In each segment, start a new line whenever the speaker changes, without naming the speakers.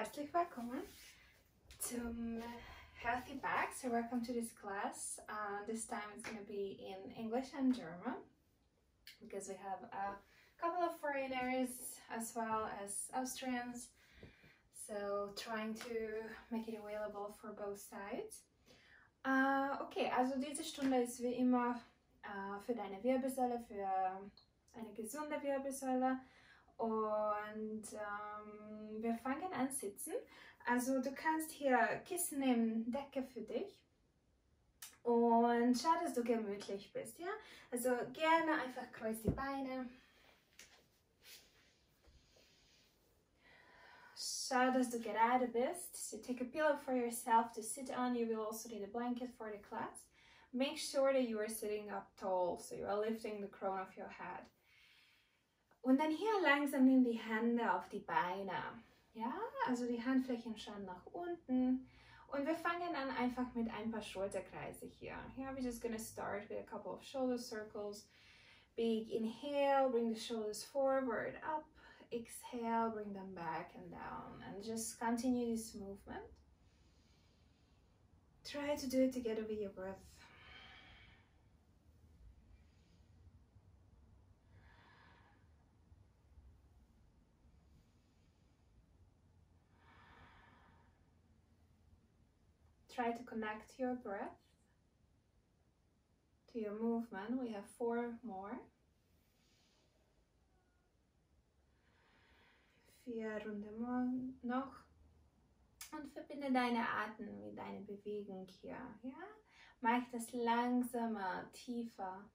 Herzlich willkommen zum Healthy Back. So welcome to this class. This time it's going to be in English and German because we have a couple of foreigners as well as Austrians. So trying to make it available for both sides. Okay, also diese Stunde ist wie immer für deine Wirbelsäule, für eine gesunde Wirbelsäule. Und wir fangen an sitzen. Also du kannst hier Kissen nehmen, Decke für dich. Und schau, dass du gemütlich bist, ja? Also gerne einfach kreuz die Beine. Schau, dass du gerade bist. So take a pillow for yourself to sit on. You will also need a blanket for the class. Make sure that you are sitting up tall, so you are lifting the crown of your head. Und dann hier langsam nimm die Hände auf die Beine. Ja, also die Handflächen schauen nach unten. Und wir fangen an einfach mit ein paar Schulterkreise hier. Yeah, we're just gonna start with a couple of shoulder circles. Big inhale, bring the shoulders forward, up. Exhale, bring them back and down. And just continue this movement. Try to do it together with your breath. Try to connect your breath to your movement. We have 4 more. 4 Runden noch. Und verbinde deine Atem mit deiner Bewegung hier. Ja? Mach das langsamer, tiefer.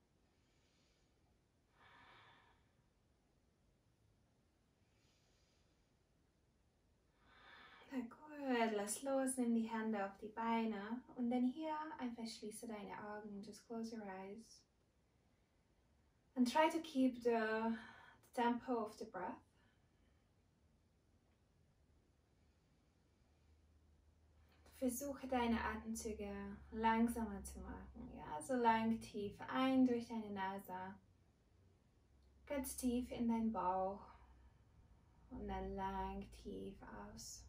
Gut, lass los, nimm die Hände auf die Beine und dann hier einfach schließe deine Augen, just close your eyes and try to keep the tempo of the breath. Versuche deine Atemzüge langsamer zu machen, ja, so lang tief ein durch deine Nase, ganz tief in deinen Bauch und dann lang tief aus.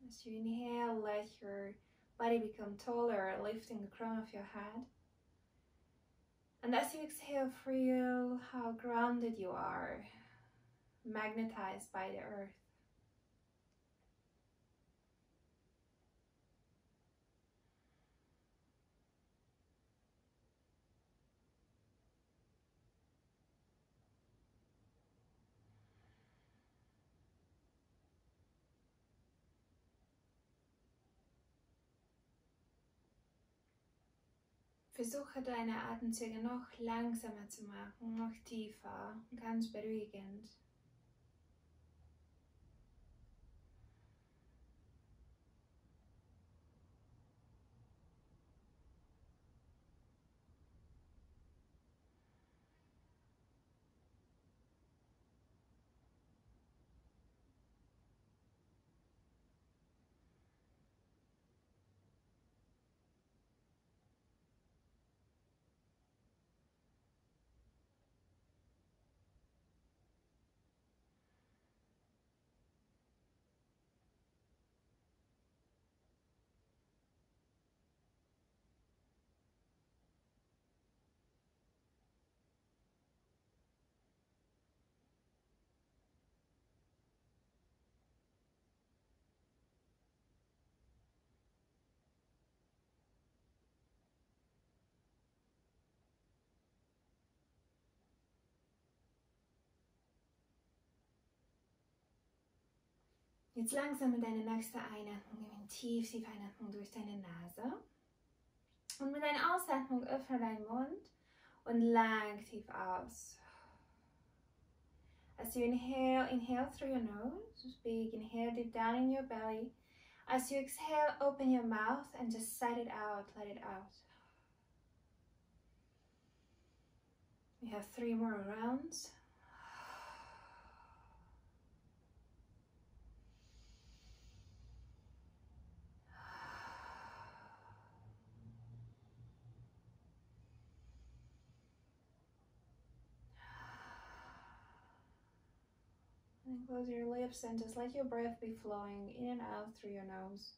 As you inhale, let your body become taller, lifting the crown of your head. And as you exhale, feel how grounded you are, magnetized by the earth. Versuche deine Atemzüge noch langsamer zu machen, noch tiefer, ganz beruhigend. Jetzt langsam mit deiner nächsten Einatmung, nimm tief Einatmung durch deine Nase. Und mit deiner Ausatmung öffne deinen Mund und lang tief aus. As you inhale, inhale through your nose, big inhale deep down in your belly. As you exhale, open your mouth and just sigh it out, let it out. We have 3 more rounds. And close your lips and just let your breath be flowing in and out through your nose.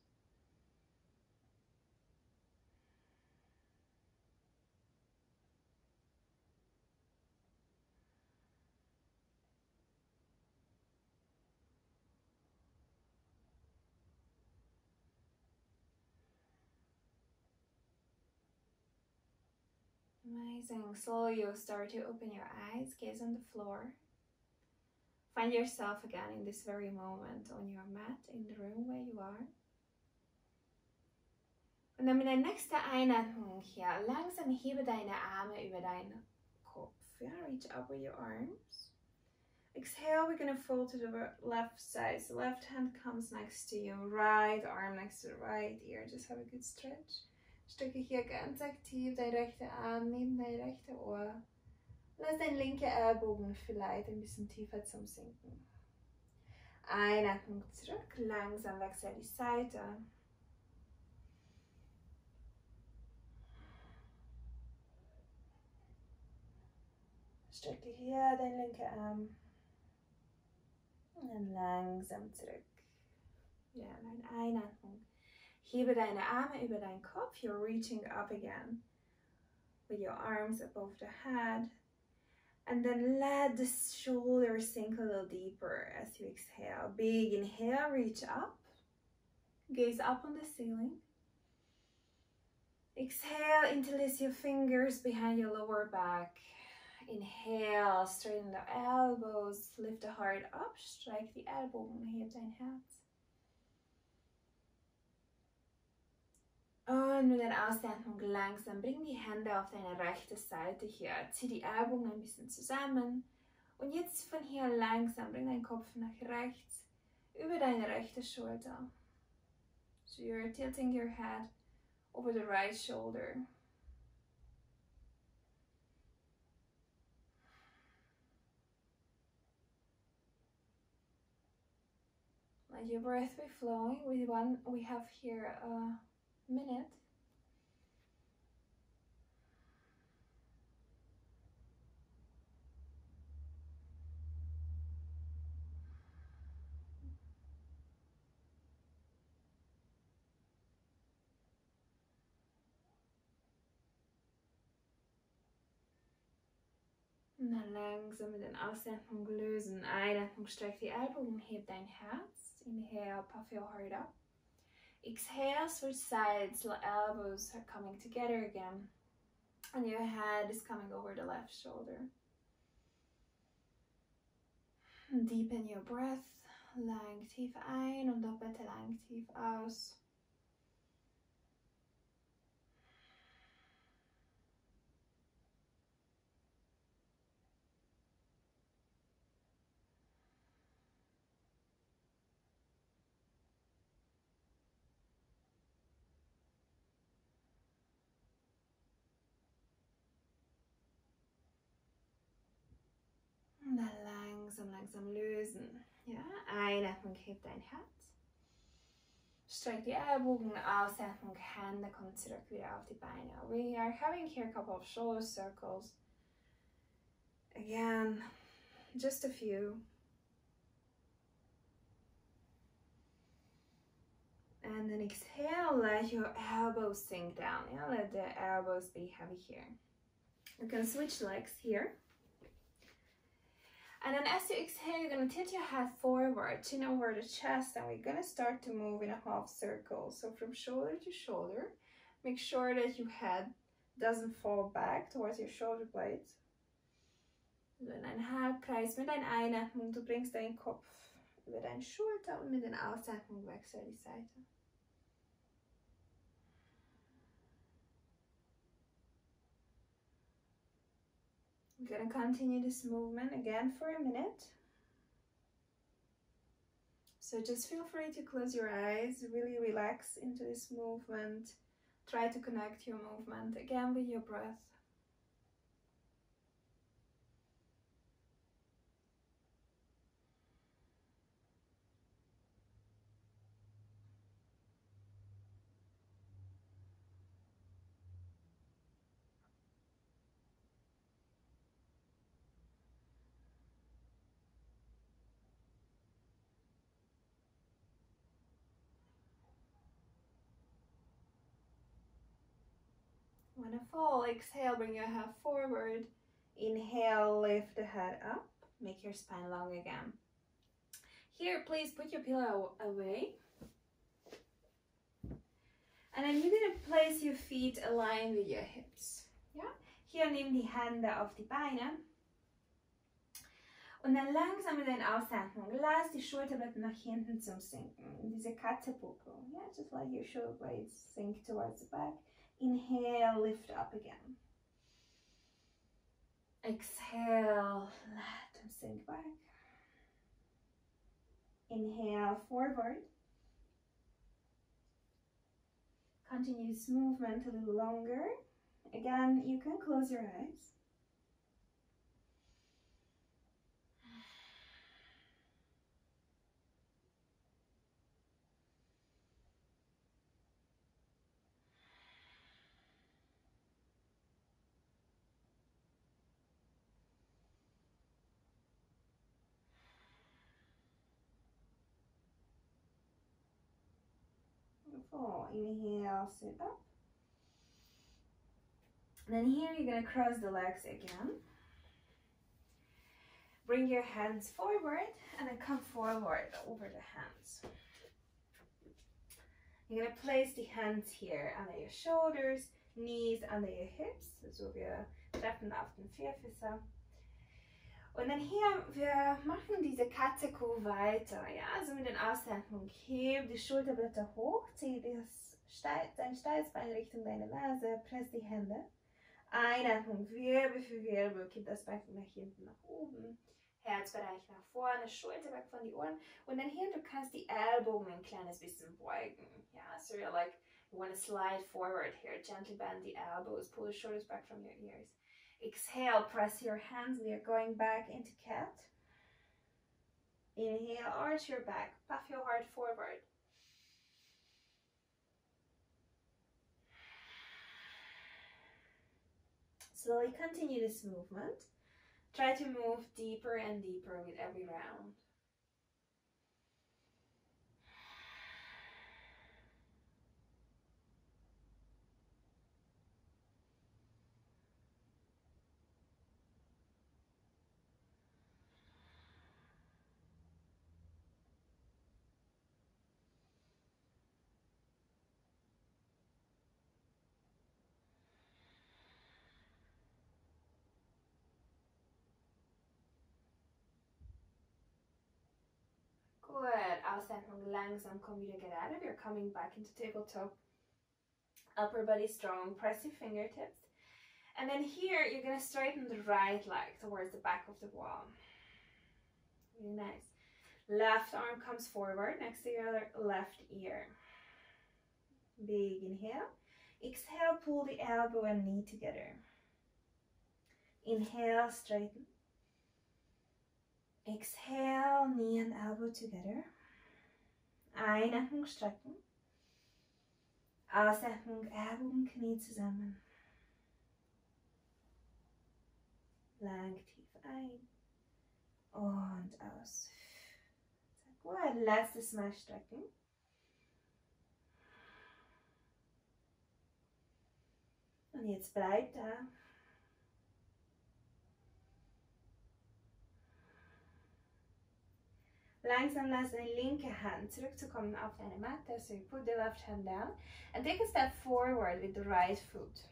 Amazing. Slowly you'll start to open your eyes, gaze on the floor. Find yourself again in this very moment on your mat in the room where you are. Und dann mit der nächsten Einatmung hier langsam hebe deine Arme über deinen Kopf. Yeah, reach up with your arms. Exhale, we're gonna fold to the left side. So left hand comes next to you, right arm next to the right ear. Just have a good stretch. Strecke hier ganz aktiv dein rechter Arm neben dein rechter Ohr. Lass dein linker Ellbogen vielleicht ein bisschen tiefer zum Sinken. Einatmung zurück, langsam wechsel die Seite. Strecke hier dein linker Arm. Und dann langsam zurück. Ja, und eine Einatmung. Hebe deine Arme über deinen Kopf. You're reaching up again with your arms above the head. And then let the shoulders sink a little deeper as you exhale. Big inhale, reach up. Gaze up on the ceiling. Exhale, interlace your fingers behind your lower back. Inhale, straighten the elbows, lift the heart up, strike the ellbogen, heb dein Herz. Und mit der Ausatmung langsam bring die Hände auf deine rechte Seite hier. Zieh die Ellbogen ein bisschen zusammen. Und jetzt von hier langsam bring deinen Kopf nach rechts über deine rechte Schulter. So you're tilting your head over the right shoulder. Let your breath be flowing. We have here a minute. Und dann langsam mit den Ausatmung lösen. Einatmung, streck die Ellbogen, heb dein Herz. Inhale, puff your heart up. Exhale, switch sides, the elbows are coming together again. And your head is coming over the left shoulder. Deepen your breath. Lang tief ein und doppelte lang tief aus. Und dann langsam lösen. Ja, Einatmung, heb dein Herz. Streck die Ellbogen, Ausatmung, Hände kommen zurück wieder auf die Beine. We are having here a couple of shoulder circles. Again, just a few. And then exhale, let your elbows sink down. Yeah, let the elbows be heavy here. You can switch legs here. And then as you exhale, you're going to tilt your head forward, chin over the chest, and we're going to start to move in a half circle. So from shoulder to shoulder, make sure that your head doesn't fall back towards your shoulder blades. So in einen Halbkreis mit deiner Einatmung, du bringst deinen Kopf über deine Schulter und mit der Ausatmung wechsel die Seite. We're going to continue this movement again for a minute. So just feel free to close your eyes, really relax into this movement. Try to connect your movement again with your breath. Wonderful. Exhale, bring your head forward. Inhale, lift the head up. Make your spine long again. Here, please put your pillow away. And then you're going to place your feet aligned with your hips. Ja? Hier nimm die Hände auf die Beine. Und dann langsam mit deiner Ausatmung, lass die Schulterblätter nach hinten zum Sinken. In diese Katzepuppe. Yeah, just let your shoulder blades sink towards the back. Inhale, lift up again. Exhale, let them sink back. Inhale, forward. Continue this movement a little longer. Again, you can close your eyes. Beautiful. Inhale, sit up. And then here you're going to cross the legs again. Bring your hands forward and then come forward over the hands. You're going to place the hands here under your shoulders, knees under your hips. So wir treffen auf den Vierfüßer. Und dann hier, wir machen diese Katze-Kuh weiter. Ja? Also mit den Ausatmung. Heb die Schulterblätter hoch, zieh dein Steißbein Richtung deine Nase, press die Hände. Einatmung, Wirbel für Wirbel, kipp das Bein nach hinten, nach oben. Herzbereich nach vorne, Schulter weg von die Ohren. Und dann hier, du kannst die Ellbogen ein kleines bisschen beugen. Ja, so you're like, you want to slide forward here. Gently bend the elbows, pull the shoulders back from your ears. Exhale, press your hands. We are going back into cat. Inhale, arch your back, puff your heart forward. Slowly continue this movement. Try to move deeper and deeper with every round. Good. Ausatmung, langsam komm wieder gerade. We're coming back into tabletop. Upper body strong. Press your fingertips. And then here, you're going to straighten the right leg towards the back of the wall. Really nice. Left arm comes forward next to your left ear. Big inhale. Exhale, pull the elbow and knee together. Inhale, straighten. Exhale, knee and elbow together. Einatmung, strecken. Ausatmung, Ellbogen, Knie zusammen. Lang tief ein und aus. Gut, letztes Mal strecken. Und jetzt bleib da. Langsam lass deine linke Hand zurückzukommen auf deine Matte. So you put the left hand down and take a step forward with the right foot.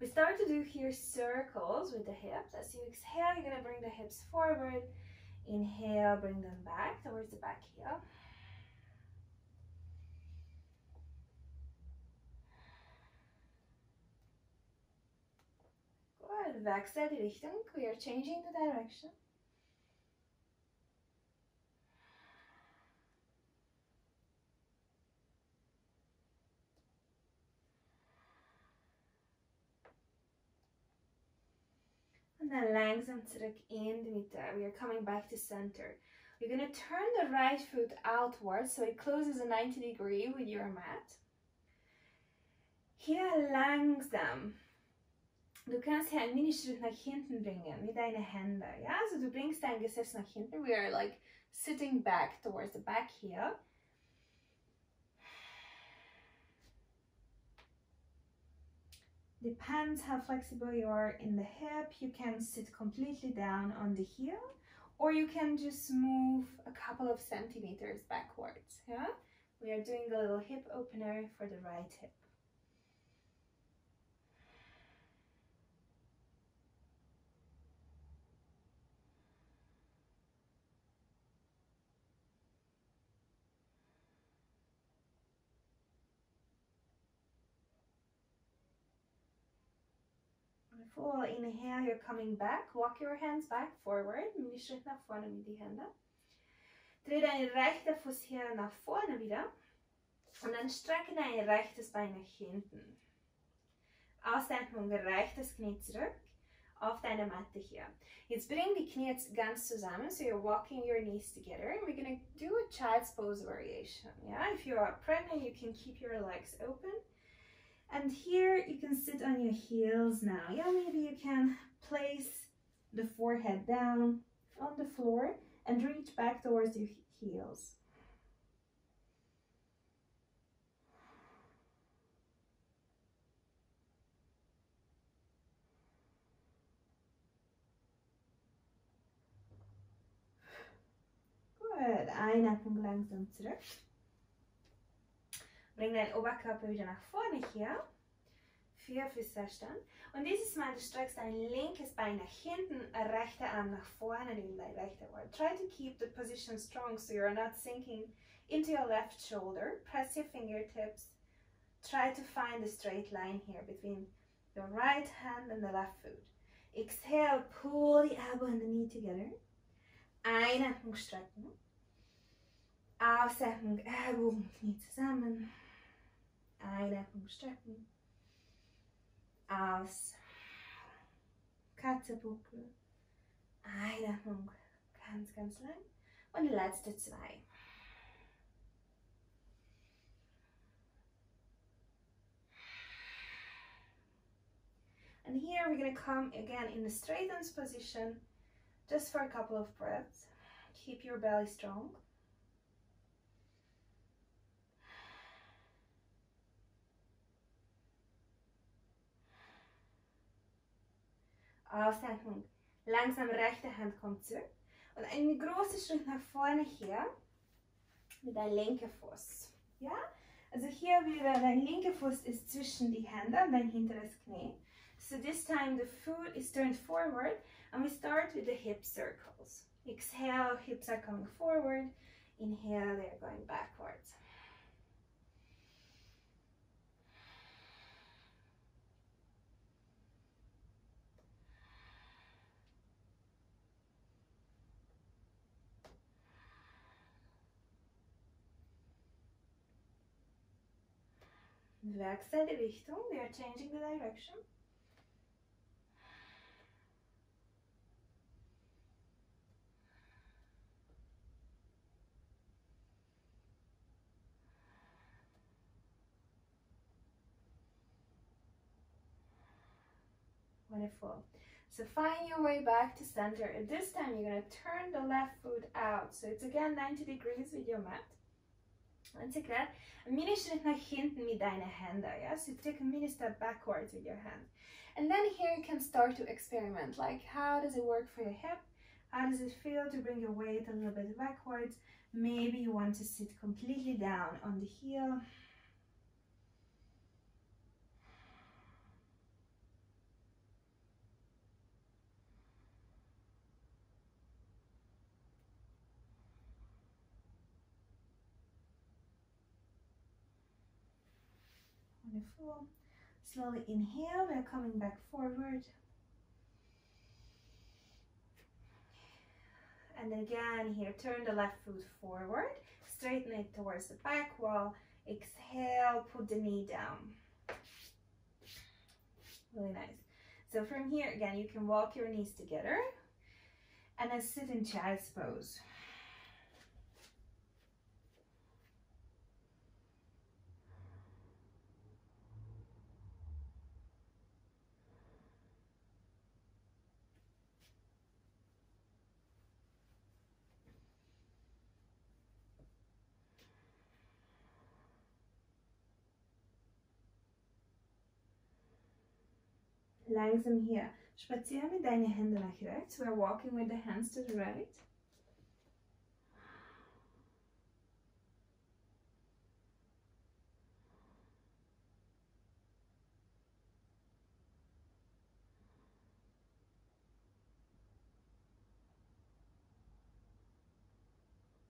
We start to do here circles with the hips. As you exhale, you're going to bring the hips forward. Inhale, bring them back towards the back heel. Good. Wechsel die Richtung. We are changing the direction. Und dann langsam zurück in die Mitte. We are coming back to center. You're going to turn the right foot outwards so it closes a 90-degree with your mat. Hier langsam. Du kannst hier einen Minischritt nach hinten bringen mit deinen Händen. Ja, also du bringst dein Gesäß nach hinten. We are like sitting back towards the back here. Depends how flexible you are in the hip. You can sit completely down on the heel, or you can just move a couple of centimeters backwards. Yeah, we are doing a little hip opener for the right hip. Full inhale, you're coming back. Walk your hands back forward. Mini-Schritt nach vorne mit die Hände. Dreh deinen rechten Fuß hier nach vorne wieder. Und dann strecke dein rechtes Bein nach hinten. Ausatmung, rechtes Knie zurück auf deine Matte hier. Jetzt bring die Knie jetzt ganz zusammen. So you're walking your knees together. And we're going to do a child's pose variation. Yeah? If you are pregnant, you can keep your legs open. And here you can sit on your heels now. Yeah, maybe you can place the forehead down on the floor and reach back towards your heels. Good. Einatmung langsam zurück. Bring deinen Oberkörper wieder nach vorne hier. 4 Füße-Stand. Und dieses Mal, du streckst dein linkes Bein nach hinten, rechter Arm nach vorne, in dein rechter Arm. Try to keep the position strong so you're not sinking into your left shoulder. Press your fingertips. Try to find a straight line here between your right hand and the left foot. Exhale, pull the elbow and the knee together. Einatmung strecken. Ausatmung, Ellbogen, Knie zusammen. Einatmung strecken. Aus. Katzebuckel. Einatmung ganz, ganz lang. Und letzte 2. And here we're going to come again in the straight arms position just for a couple of breaths. Keep your belly strong. Ausatmung. Langsam rechte Hand kommt zurück. Und einen großen Schritt nach vorne hier mit deinem linken Fuß. Ja? Also hier wieder, dein linker Fuß ist zwischen die Hände und dein hinteres Knie. So this time the foot is turned forward and we start with the hip circles. Exhale, hips are coming forward. Inhale, they're going backwards. Wechsel die Richtung, we are changing the direction. Wonderful. So find your way back to center. And this time you're going to turn the left foot out. So it's again 90 degrees with your mat. Once again, a mini Schritt nach hinten mit deinen Händen. Yeah? So you take a mini step backwards with your hand. And then here you can start to experiment. Like, how does it work for your hip? How does it feel to bring your weight a little bit backwards? Maybe you want to sit completely down on the heel. Wonderful. Slowly inhale, we're coming back forward. And again here, turn the left foot forward, straighten it towards the back wall. Exhale, put the knee down. Really nice. So from here, again, you can walk your knees together and then sit in child's pose. Langsam hier. Spazier mit deinen Händen nach rechts. We're walking with the hands to the right.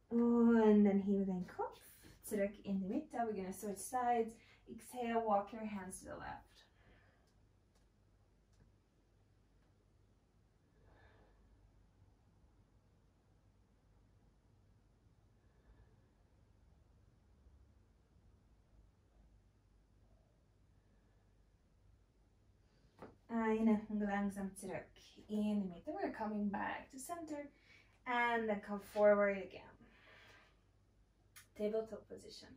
Und dann hebe deinen Kopf zurück in die Mitte. We're going to switch sides. Exhale, walk your hands to the left. Einatmen langsam zurück in die Mitte. We're coming back to center and then come forward again. Tabletop position.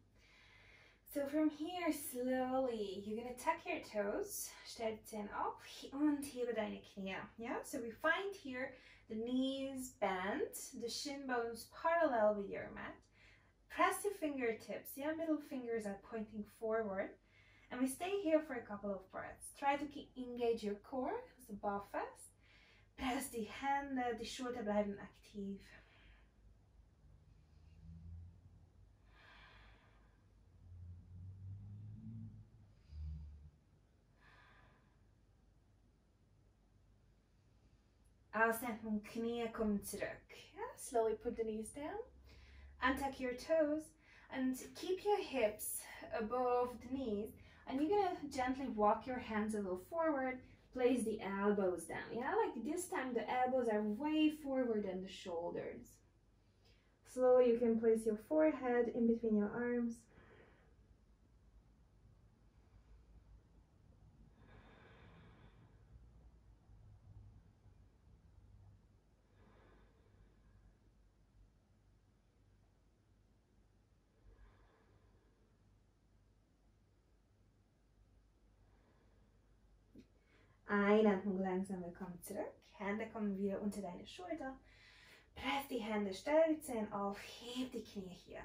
So from here, slowly, you're going to tuck your toes, stell die Zehen auf und hebe deine Knie. Yeah, so we find here the knees bent, the shin bones parallel with your mat. Press your fingertips, yeah, middle fingers are pointing forward. And we stay here for a couple of breaths. Try to engage your core, also bow fast. Press die Hände, die Schulter bleiben aktiv. Ausatmen, Knie kommen zurück. Yeah, slowly put the knees down. Untuck your toes and keep your hips above the knees. And you're gonna gently walk your hands a little forward. Place the elbows down. Yeah, like this time the elbows are way forward than the shoulders. Slowly you can place your forehead in between your arms. Einatmen langsam, willkommen zurück. Hände kommen wieder unter deine Schulter. Press die Hände, stell die Zehen auf, heb die Knie hier.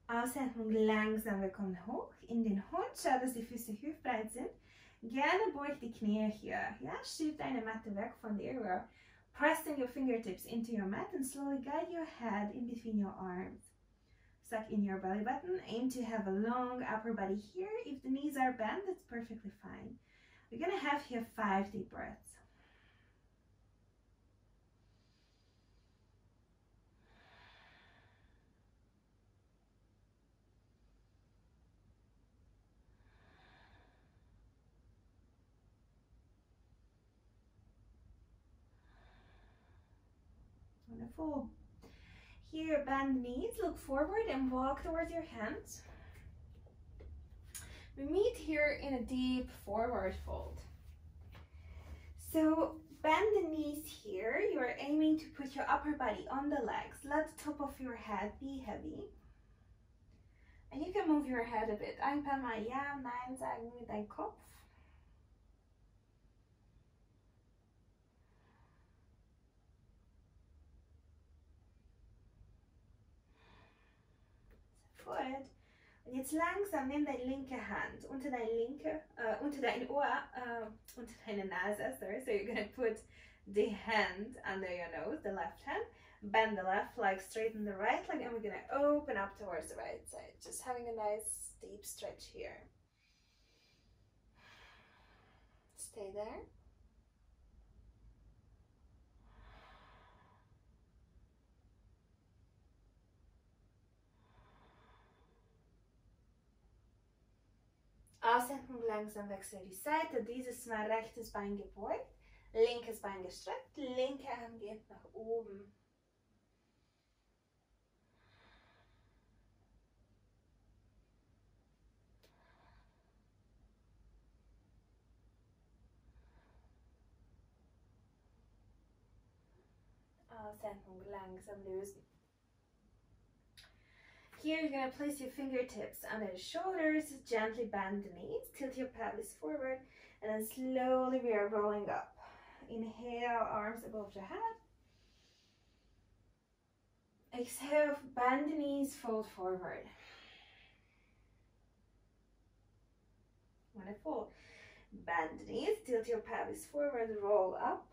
Ausatmen langsam, willkommen hoch in den Hund. Schau, dass die Füße hüftbreit sind. Gerne beug die Knie hier. Ja, schieb deine Matte weg von dir. We're pressing your fingertips into your mat and slowly guide your head in between your arms. Suck in your belly button. Aim to have a long upper body here. If the knees are bent, that's perfectly fine. We're gonna have here 5 deep breaths. Wonderful. Here, bend the knees, look forward and walk towards your hands. We meet here in a deep forward fold. So bend the knees here. You are aiming to put your upper body on the legs. Let the top of your head be heavy. And you can move your head a bit. Ein paar Mal ja, nein sagen mit deinem Kopf. Forward. Und jetzt langsam nimm deine linke Hand unter dein Ohr, unter deine Nase, sorry. So you're gonna put the hand under your nose, the left hand. Bend the left leg, straighten the right leg, and we're gonna open up towards the right side. Just having a nice deep stretch here. Stay there. Ausatmen, langsam wechsel die Seite. Dieses Mal rechtes Bein gebeugt. Linkes Bein gestreckt, linke Arm geht nach oben. Ausatmung langsam lösen. Here you're going to place your fingertips under the shoulders, gently bend the knees, tilt your pelvis forward, and then slowly we are rolling up. Inhale, arms above the head. Exhale, bend the knees, fold forward. Wonderful. Bend the knees, tilt your pelvis forward, roll up.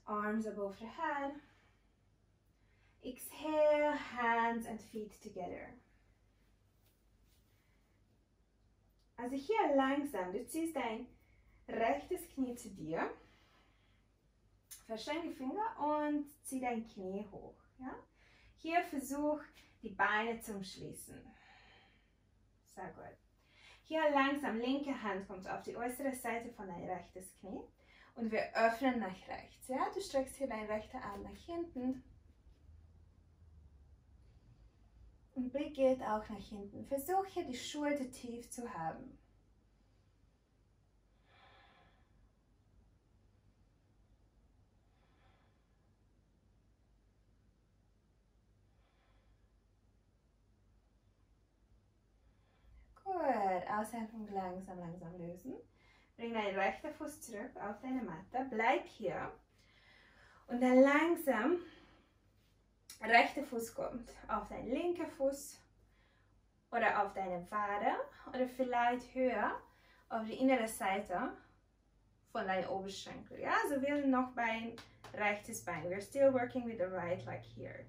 Arms above the head. Exhale, hands and feet together. Also hier langsam, du ziehst dein rechtes Knie zu dir. Verschränk die Finger und zieh dein Knie hoch. Ja? Hier versuch die Beine zu schließen. Sehr gut. Hier langsam, linke Hand kommt auf die äußere Seite von dein rechtes Knie. Und wir öffnen nach rechts. Ja? Du streckst hier deinen rechten Arm nach hinten. Und Blick geht auch nach hinten. Versuch hier die Schulter tief zu haben. Gut, Ausatmung langsam lösen. Bring deinen rechten Fuß zurück auf deine Matte. Bleib hier. Und dann langsam, rechter Fuß kommt auf deinen linken Fuß oder auf deine Wade oder vielleicht höher auf die innere Seite von deinem Oberschenkel. Ja, also wir sind noch beim rechtes Bein. We're still working with the right leg here.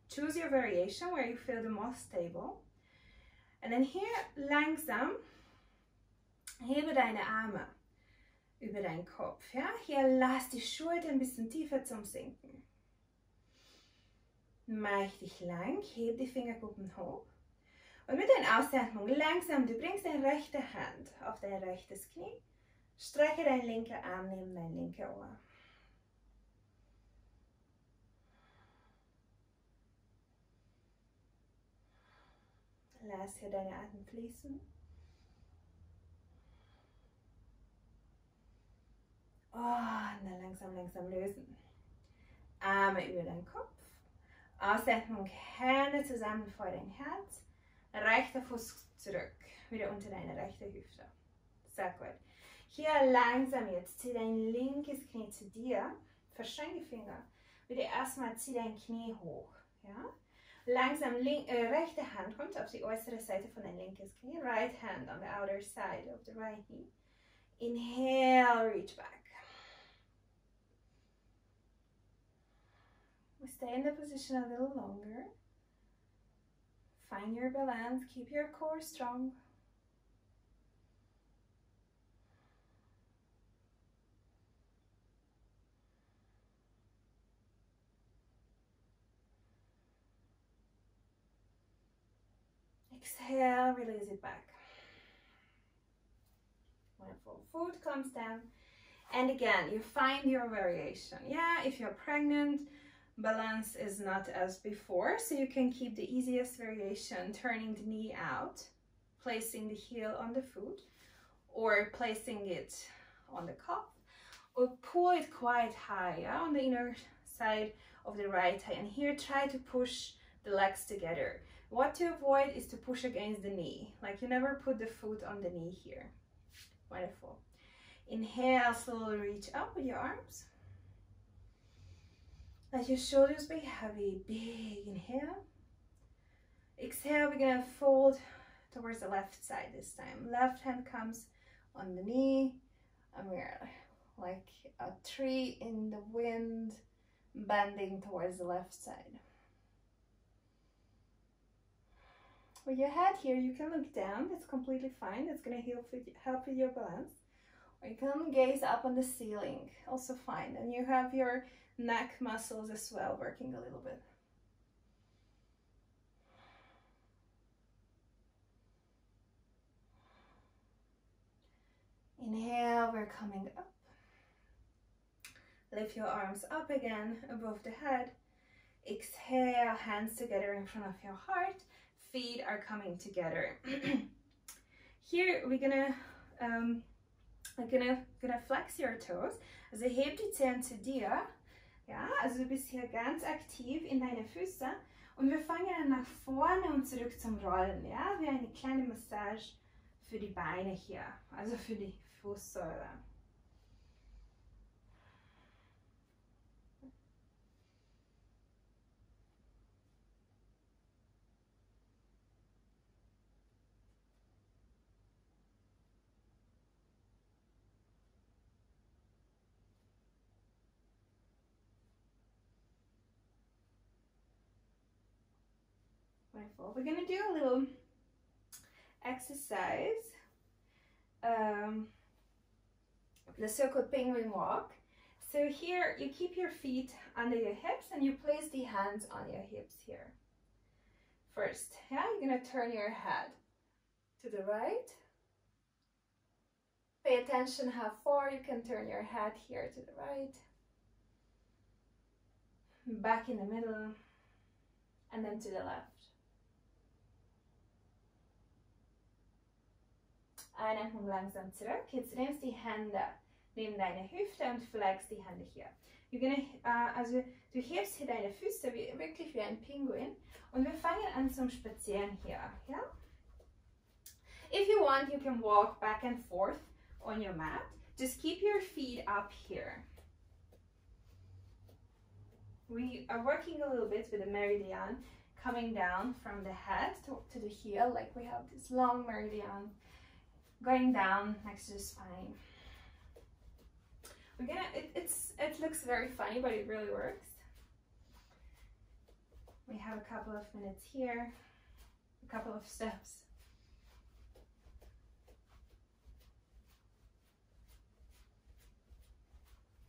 Choose your variation where you feel the most stable. Und dann hier langsam hebe deine Arme über deinen Kopf. Ja? Hier lass die Schulter ein bisschen tiefer zum Sinken. Mach dich lang, heb die Fingerkuppen hoch. Und mit der Ausatmung langsam, du bringst deine rechte Hand auf dein rechtes Knie. Strecke deinen linken Arm neben dein linkes Ohr. Lass hier deine Atem fließen. Oh, und dann langsam lösen. Arme über deinen Kopf. Ausatmung, Hände zusammen vor dein Herz. Rechter Fuß zurück, wieder unter deine rechte Hüfte. Sehr gut. Hier langsam jetzt, zieh dein linkes Knie zu dir. Verschränk die Finger. Wieder erstmal zieh dein Knie hoch. Ja? Langsam rechte Hand kommt auf die äußere Seite von dein linkes Knie. Right hand on the outer side of the right knee. Inhale, reach back. We stay in the position a little longer. Find your balance, keep your core strong. Exhale, release it back. Wonderful. Foot comes down. And again, you find your variation. Yeah, if you're pregnant, balance is not as before, so you can keep the easiest variation, turning the knee out, placing the heel on the foot, or placing it on the cup, or pull it quite high, yeah, on the inner side of the right thigh. And here, try to push the legs together. What to avoid is to push against the knee, like you never put the foot on the knee here. Wonderful. Inhale, slowly reach up with your arms. Let your shoulders be heavy. Big inhale. Exhale, we're gonna fold towards the left side this time. Left hand comes on the knee, and we're like a tree in the wind, bending towards the left side. With your head here, you can look down. That's completely fine. That's gonna help with your balance. Or you can gaze up on the ceiling. Also fine. And you have your neck muscles as well working a little bit. Inhale, we're coming up. Lift your arms up again above the head. Exhale, hands together in front of your heart. Feet are coming together. Here we're gonna flex your toes. Also heb die Zehen zu dir. Ja, also du bist hier ganz aktiv in deine Füße. Und wir fangen dann nach vorne und zurück zum Rollen. Ja, wie eine kleine Massage für die Beine hier. Also für die Fußsäule. Wonderful. We're going to do a little exercise, the circle penguin walk. So here you keep your feet under your hips and you place the hands on your hips here. First, yeah, you're going to turn your head to the right. Pay attention how far you can turn your head here to the right. Back in the middle and then to the left. Einatmung langsam zurück. Jetzt nimmst die Hände neben deine Hüfte und flex die Hände hier. Also du hebst hier deine Füße wirklich wie ein Pinguin und wir fangen an zum Spazieren hier. Ja? If you want, you can walk back and forth on your mat. Just keep your feet up here. We are working a little bit with the meridian coming down from the head to the heel, like we have this long meridian going down next to the spine. It looks very funny, but it really works. We have a couple of minutes here, a couple of steps.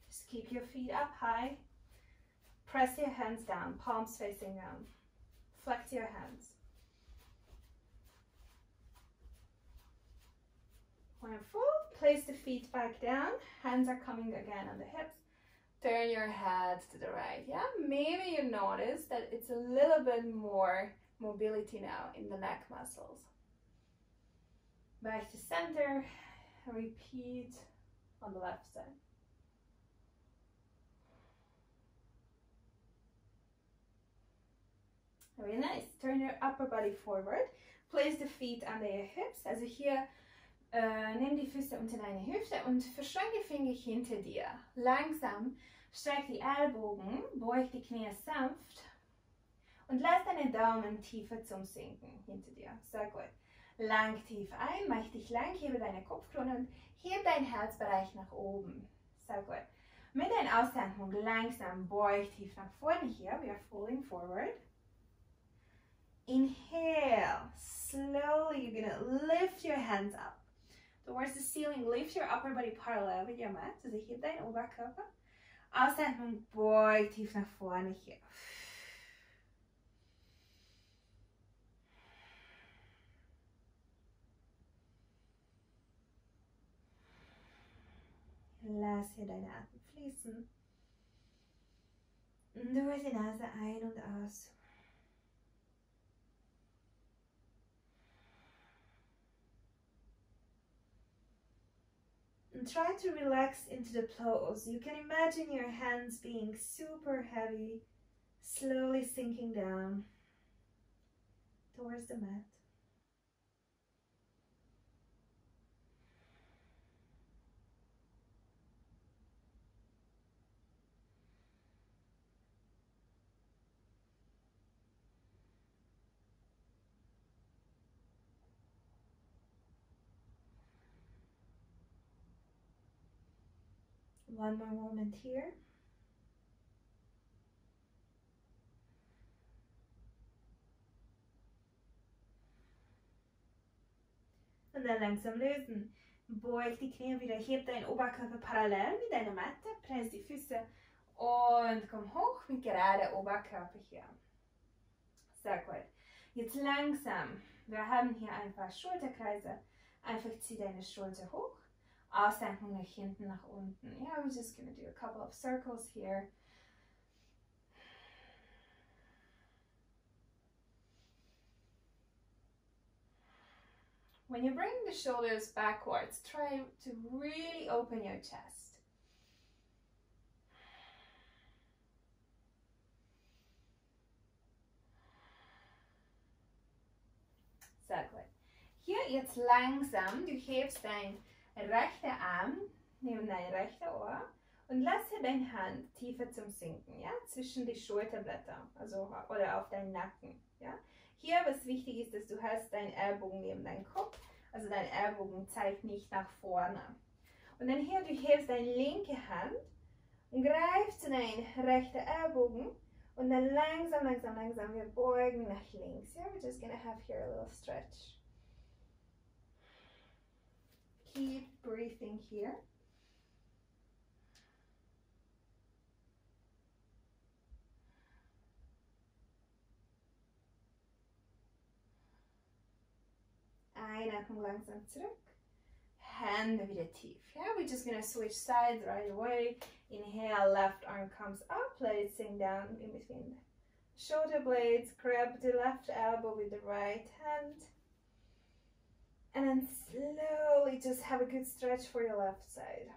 Just keep your feet up high. Press your hands down, palms facing down. Flex your hands. Wonderful. Place the feet back down. Hands are coming again on the hips. Turn your head to the right. Yeah, maybe you notice that it's a little bit more mobility now in the neck muscles. Back to center. Repeat on the left side. Very nice. Turn your upper body forward. Place the feet under your hips. Also hier nimm die Füße unter deine Hüfte und verschränk die Finger hinter dir. Langsam streck die Ellbogen, beug die Knie sanft und lass deine Daumen tiefer zum Sinken hinter dir. Sehr gut. Lang tief ein, mach dich lang, hebe deine Kopfkrone und heb deinen Herzbereich nach oben. Sehr gut. Mit deiner Ausatmung langsam beug tief nach vorne hier. We are falling forward. Inhale. Slowly you're gonna lift your hands up towards the ceiling. Lift your upper body parallel with your mat. Also heb deinen Oberkörper. Ausatmung, beug tief nach vorne hier. Lass hier deine Atem fließen. Durch die Nase ein und aus. And try to relax into the pose. You can imagine your hands being super heavy, slowly sinking down towards the mat. One more moment here. Und dann langsam lösen. Beug die Knie wieder, heb deinen Oberkörper parallel mit deiner Matte, press die Füße und komm hoch mit gerade Oberkörper hier. Sehr gut. Jetzt langsam. Wir haben hier ein paar Schulterkreise. Einfach zieh deine Schulter hoch Ausatmung nach hinten, nach unten. Yeah, we're just going to do a couple of circles here. When you bring the shoulders backwards, try to really open your chest. Sehr gut. Hier jetzt langsam, du hebst dein rechter Arm neben dein rechter Ohr und lasse deine Hand tiefer zum Sinken, ja, zwischen die Schulterblätter, also oder auf deinen Nacken, ja. Hier, was wichtig ist, dass du hast deinen Ellbogen neben deinem Kopf, also dein Ellbogen zeigt nicht nach vorne. Und dann hier, du hebst deine linke Hand und greifst zu deinem rechten Ellbogen und dann langsam, langsam, langsam, wir beugen nach links. Yeah, we're just gonna have here a little stretch. Keep breathing here. Einatmung langsam zurück. Hände wieder tief. Yeah, we're just gonna switch sides right away. Inhale, left arm comes up. Let it sink down in between the shoulder blades. Grab the left elbow with the right hand. And then slowly just have a good stretch for your left side.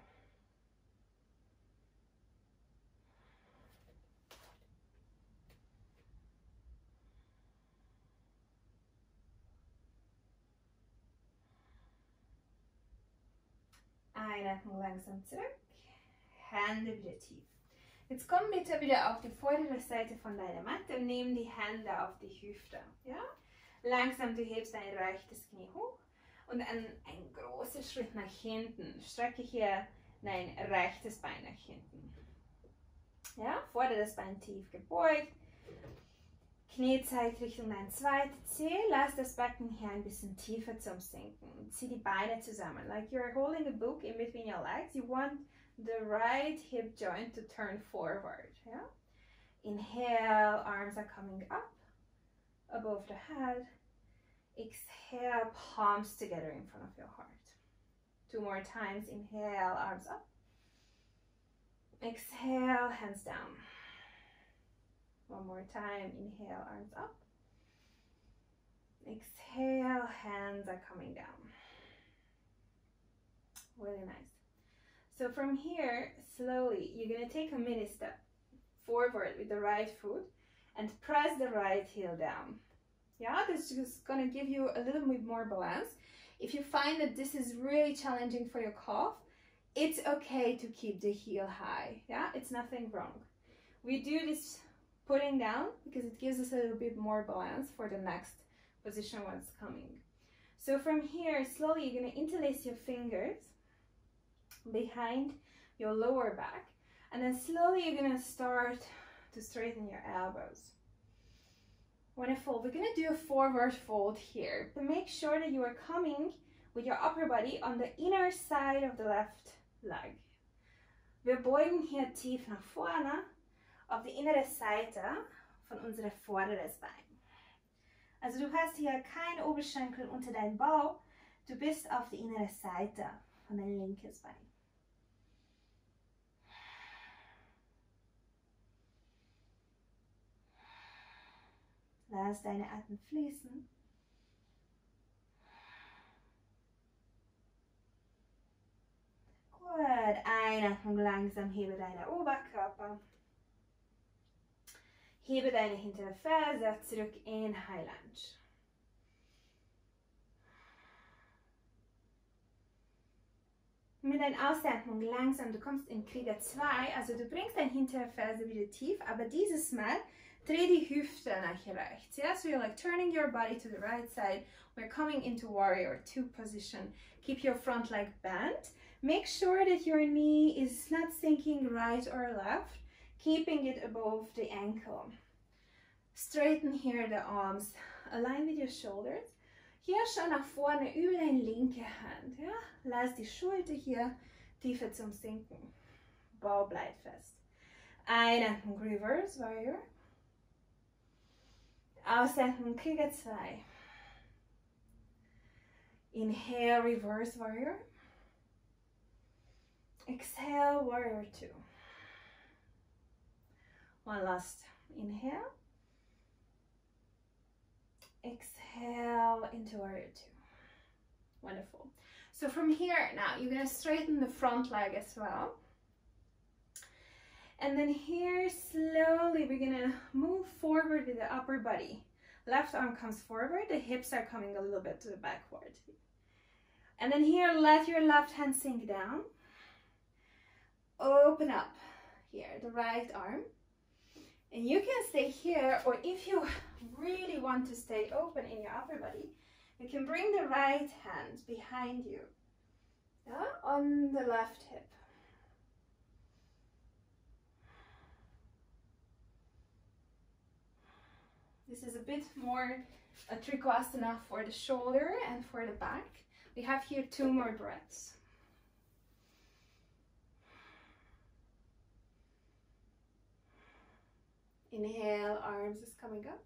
Einatmung langsam zurück, Hände wieder tief. Jetzt komm bitte wieder auf die vordere Seite von deiner Matte und nimm die Hände auf die Hüfte. Ja? Langsam, du hebst dein rechtes Knie hoch und ein großer Schritt nach hinten. Strecke hier dein rechtes Bein nach hinten. Ja? Vorderes Bein tief gebeugt. Knie zeigt Richtung dein zweites Zeh. Lass das Becken hier ein bisschen tiefer zum Sinken. Zieh die Beine zusammen. Like you're holding a book in between your legs. You want the right hip joint to turn forward. Yeah? Inhale, arms are coming up above the head. Exhale, palms together in front of your heart. 2 more times. Inhale, arms up. Exhale, hands down. 1 more time, inhale, arms up. Exhale, hands are coming down. Really nice. So from here, slowly, you're going to take a mini step forward with the right foot and press the right heel down. Yeah, this is just going to give you a little bit more balance. If you find that this is really challenging for your calf, it's okay to keep the heel high. Yeah, it's nothing wrong. We do this putting down because it gives us a little bit more balance for the next position what's coming. So from here, slowly you're going to interlace your fingers behind your lower back, and then slowly you're going to start to straighten your elbows. When I fold, we're going to do a forward fold here, but make sure that you are coming with your upper body on the inner side of the left leg. Wir beugen hier tief nach vorne auf die innere Seite von unserem vorderes Bein. Also du hast hier keinen Oberschenkel unter deinem Bauch, du bist auf die innere Seite von dein linkes Bein. Lass deine Atem fließen. Gut, Einatmung langsam, hebe deinen Oberkörper. Hebe deine hintere Ferse zurück in High Lunge. Mit deiner Ausatmung langsam, du kommst in Krieger 2, also du bringst deine hintere Ferse wieder tief, aber dieses Mal dreh die Hüfte nach rechts. Yeah? So you're like turning your body to the right side. We're coming into Warrior 2 position. Keep your front leg bent. Make sure that your knee is not sinking right or left, keeping it above the ankle. Straighten here the arms. Align with your shoulders. Hier schau nach vorne über deine linke Hand. Ja? Lass die Schulter hier tiefer zum Sinken. Bauch bleibt fest. Einatmung, Reverse Warrior. Ausatmung, Krieger 2. Inhale, Reverse Warrior. Exhale, warrior two. One last inhale. Exhale into warrior two. Wonderful. So from here now, you're going to straighten the front leg as well. And then here, slowly, we're going to move forward with the upper body. Left arm comes forward, the hips are coming a little bit to the backward. And then here, let your left hand sink down. Open up here, the right arm. And you can stay here, or if you really want to stay open in your upper body, you can bring the right hand behind you, yeah, on the left hip. This is a bit more a Trikonasana for the shoulder and for the back. We have here 2 more breaths. Inhale, arms is coming up.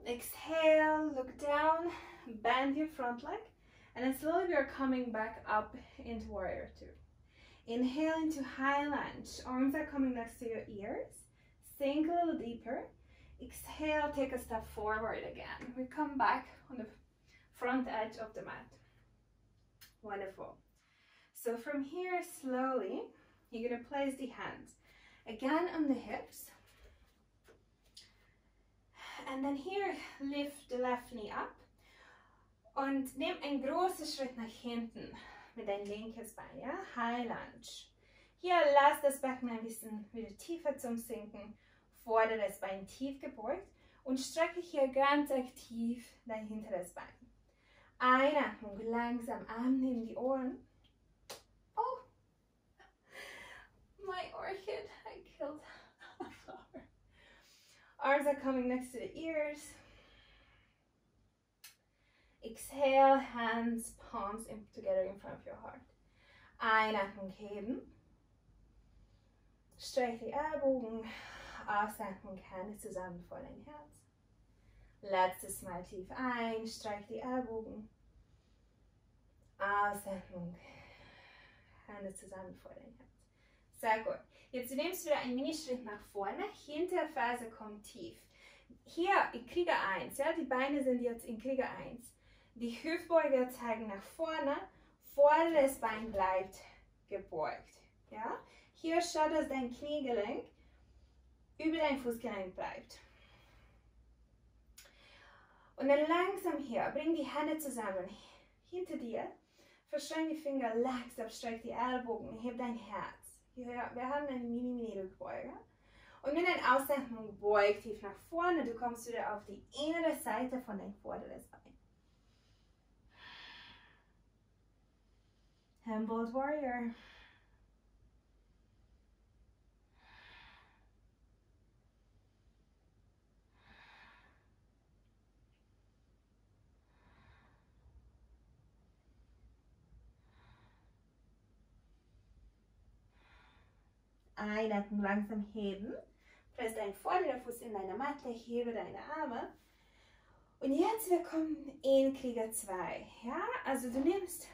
Exhale, look down, bend your front leg, and then slowly we are coming back up into warrior two. Inhale into high lunge, arms are coming next to your ears, sink a little deeper. Exhale, take a step forward again. We come back on the front edge of the mat. Wonderful. So from here, slowly, you're going to place the hands again on the hips. And then here, lift the left knee up. Und nimm einen großen Schritt nach hinten mit dein linkes Bein, ja? High Lunge. Hier lass das Becken ein bisschen wieder tiefer zum Sinken. Vordere das Bein tief gebeugt und strecke hier ganz aktiv dein hinteres Bein. Einatmung, langsam Arm neben die Ohren. Oh, my orchid, I killed a flower. Arms are coming next to the ears. Exhale, hands, palms together in front of your heart. Einatmung heben. Streich die Ellbogen. Ausatmung, Hände zusammen vor dein Herz. Letztes Mal tief ein, streich die Ellbogen. Ausatmung, Hände zusammen vor dein Herz. Sehr gut. Jetzt nimmst du wieder einen Minischritt nach vorne. Hinterferse kommt tief. Hier in Krieger 1, ja, die Beine sind jetzt in Krieger 1. Die Hüftbeuger zeigen nach vorne. Vorderes Bein bleibt gebeugt. Ja? Hier schaut, dass dein Kniegelenk über dein Fußgelenk bleibt. Und dann langsam hier, bring die Hände zusammen hinter dir, verschränk die Finger langsam, streck die Ellbogen, heb dein Herz. Hier, wir haben eine Mini-Rückbeuge. Und mit deiner Ausatmung beug tief nach vorne, du kommst wieder auf die innere Seite von deinem vorderes Bein. Humbled Warrior. Einatmen, langsam heben. Press deinen vorderen Fuß in deine Matte, hebe deine Arme. Und jetzt, wir kommen in Krieger 2. Ja? Also du nimmst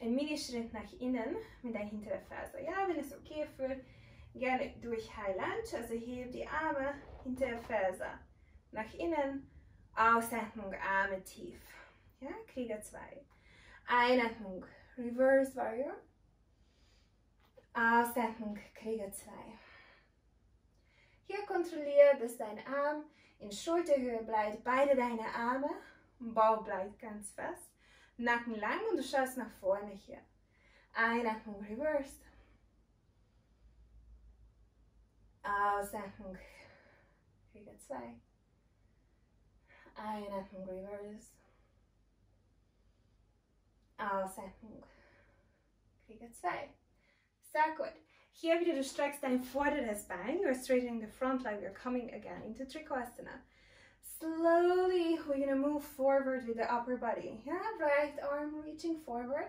einen Minischritt nach innen mit deiner hinteren Ferse. Ja, wenn es okay fühlt, gerne durch High Lunge. Also heb die Arme, hintere Ferse nach innen. Ausatmung, Arme tief. Ja, Krieger 2. Einatmung, Reverse Warrior. Ausatmung, Krieger 2. Hier kontrolliere, dass dein Arm in Schulterhöhe bleibt, beide deine Arme, Bauch bleibt ganz fest, Nacken lang und du schaust nach vorne hier. Einatmung, Reverse. Ausatmung, Krieger 2. Einatmung, Reverse. Ausatmung, Krieger 2. Sehr gut. Hier wieder, du streckst dein vorderes Bein. You're straightening the front leg. You're coming again into Trikonasana. Slowly, we're going to move forward with the upper body. Yeah, right arm reaching forward.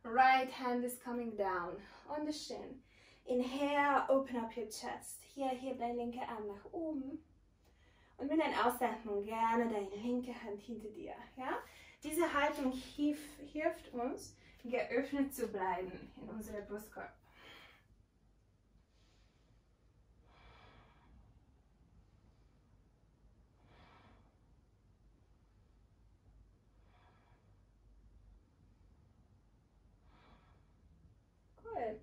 Right hand is coming down on the shin. Inhale, open up your chest. Hier, heb dein linke Arm nach oben. Und mit deiner Ausatmung gerne deine linke Hand hinter dir. Ja? Diese Haltung hilft uns, geöffnet zu bleiben in unserem Brustkorb. Gut.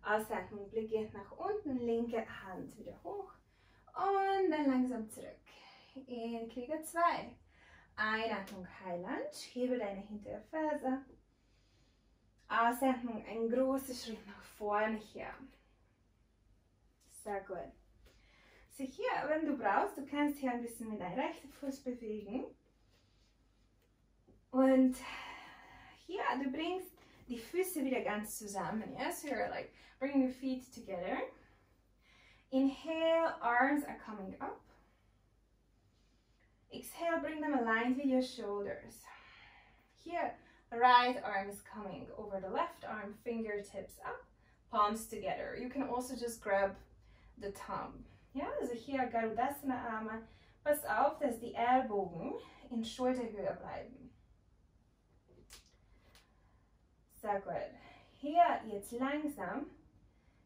Ausatmung, Blick geht nach unten, linke Hand wieder hoch und dann langsam zurück. In Krieger 2. Einatmung, High Lunge, hebe deine hintere Ferse. Ausatmung, ein großer Schritt nach vorne hier. Sehr gut. So hier, wenn du brauchst, du kannst hier ein bisschen mit deinem rechten Fuß bewegen. Und hier, du bringst die Füße wieder ganz zusammen. Yeah? So you're like bringing your feet together. Inhale, arms are coming up. Exhale, bring them aligned with your shoulders. Here, the right arm is coming over the left arm, fingertips up, palms together. You can also just grab the thumb. Ja, also hier Garudasana-Arme. Pass auf, dass die Ellbogen in Schulterhöhe bleiben. Sehr gut. Hier jetzt langsam.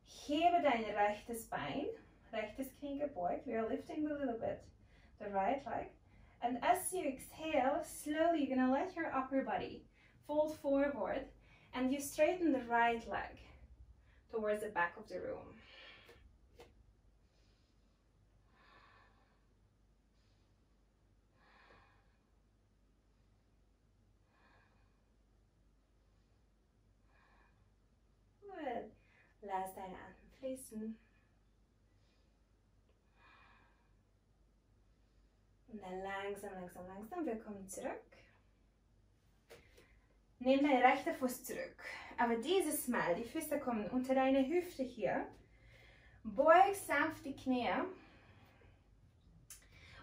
Hebe dein rechtes Bein, rechtes Knie gebeugt. We are lifting a little bit the right leg. And as you exhale, slowly you're going to let your upper body fold forward and you straighten the right leg towards the back of the room. Good. Lass deine Atem fließen. Und dann langsam, langsam, langsam, willkommen zurück. Nimm deinen rechten Fuß zurück. Aber dieses Mal, die Füße kommen unter deine Hüfte hier. Beug sanft die Knie.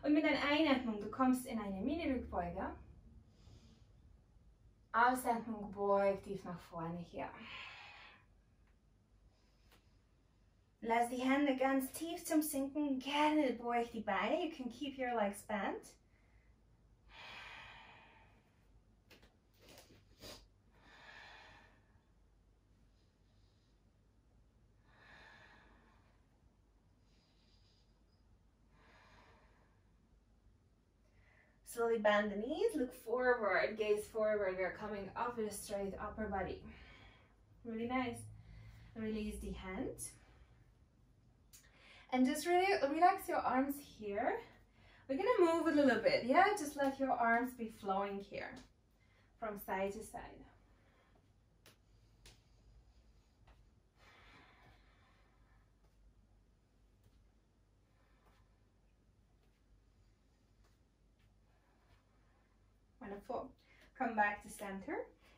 Und mit deiner Einatmung, du kommst in eine Mini-Rückbeuge. Ausatmung, beug tief nach vorne hier. Lass die Hände ganz tief zum Sinken. Gerne beug die Beine. You can keep your legs bent. Slowly bend the knees, look forward, gaze forward. We're coming up with a straight upper body. Really nice. Release the hand. And just really relax your arms here. We're gonna move a little bit, yeah? Just let your arms be flowing here from side to side. Wonderful. Come back to center.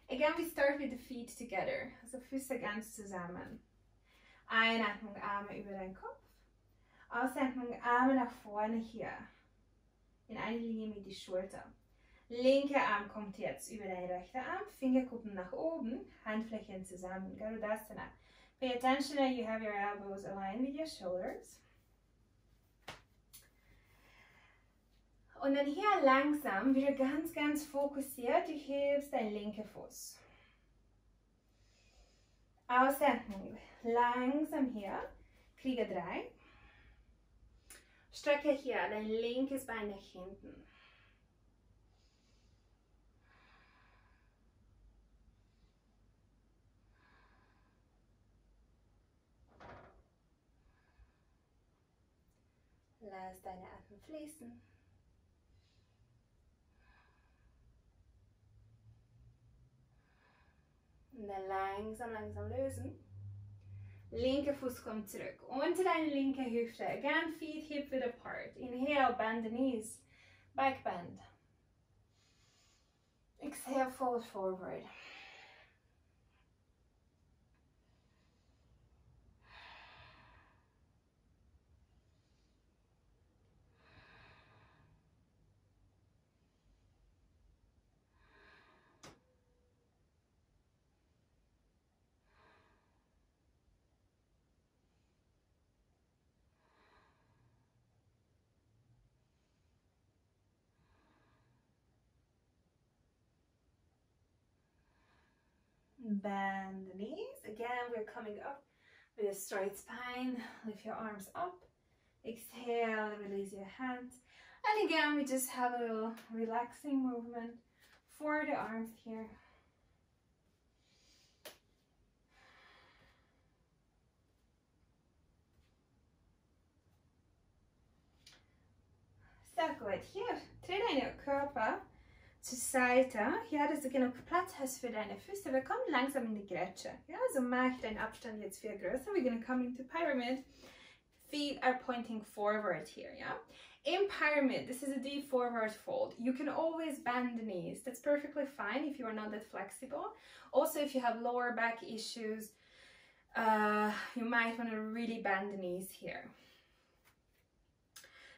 Again, we start with the feet together. Also Füße ganz zusammen. Einatmung, Arme über den Kopf. Ausatmung, Arme nach vorne hier. In eine Linie mit die Schulter. Linker Arm kommt jetzt über deinen rechten Arm. Fingerkuppen nach oben. Handflächen zusammen. Garudasana. Pay attention that you have your elbows aligned with your shoulders. Und dann hier langsam, wieder ganz, ganz fokussiert, du hebst deinen linken Fuß. Ausatmung, langsam hier, Krieger 3. Strecke hier dein linkes Bein nach hinten. Lass deine Atem fließen. Und dann langsam, langsam lösen. Linker Fuß kommt zurück. Unter deine linke Hüfte. Again, feet hip width apart. Inhale, bend the knees. Back bend. Exhale, fold forward. bend the knees. Again, we're coming up with a straight spine. Lift your arms up. Exhale, release your hands. And again, we just have a little relaxing movement for the arms here. Så gut, hier, dreh deine Körper zur Seite. Ja, dass du genug Platz hast für deine Füße. Wir kommen langsam in die Grätsche. Ja, also mach deinen Abstand jetzt viel größer. We're gonna come into pyramid. Feet are pointing forward here, yeah? In pyramid, this is a deep forward fold. You can always bend the knees. That's perfectly fine if you are not that flexible. Also, if you have lower back issues, you might want to really bend the knees here.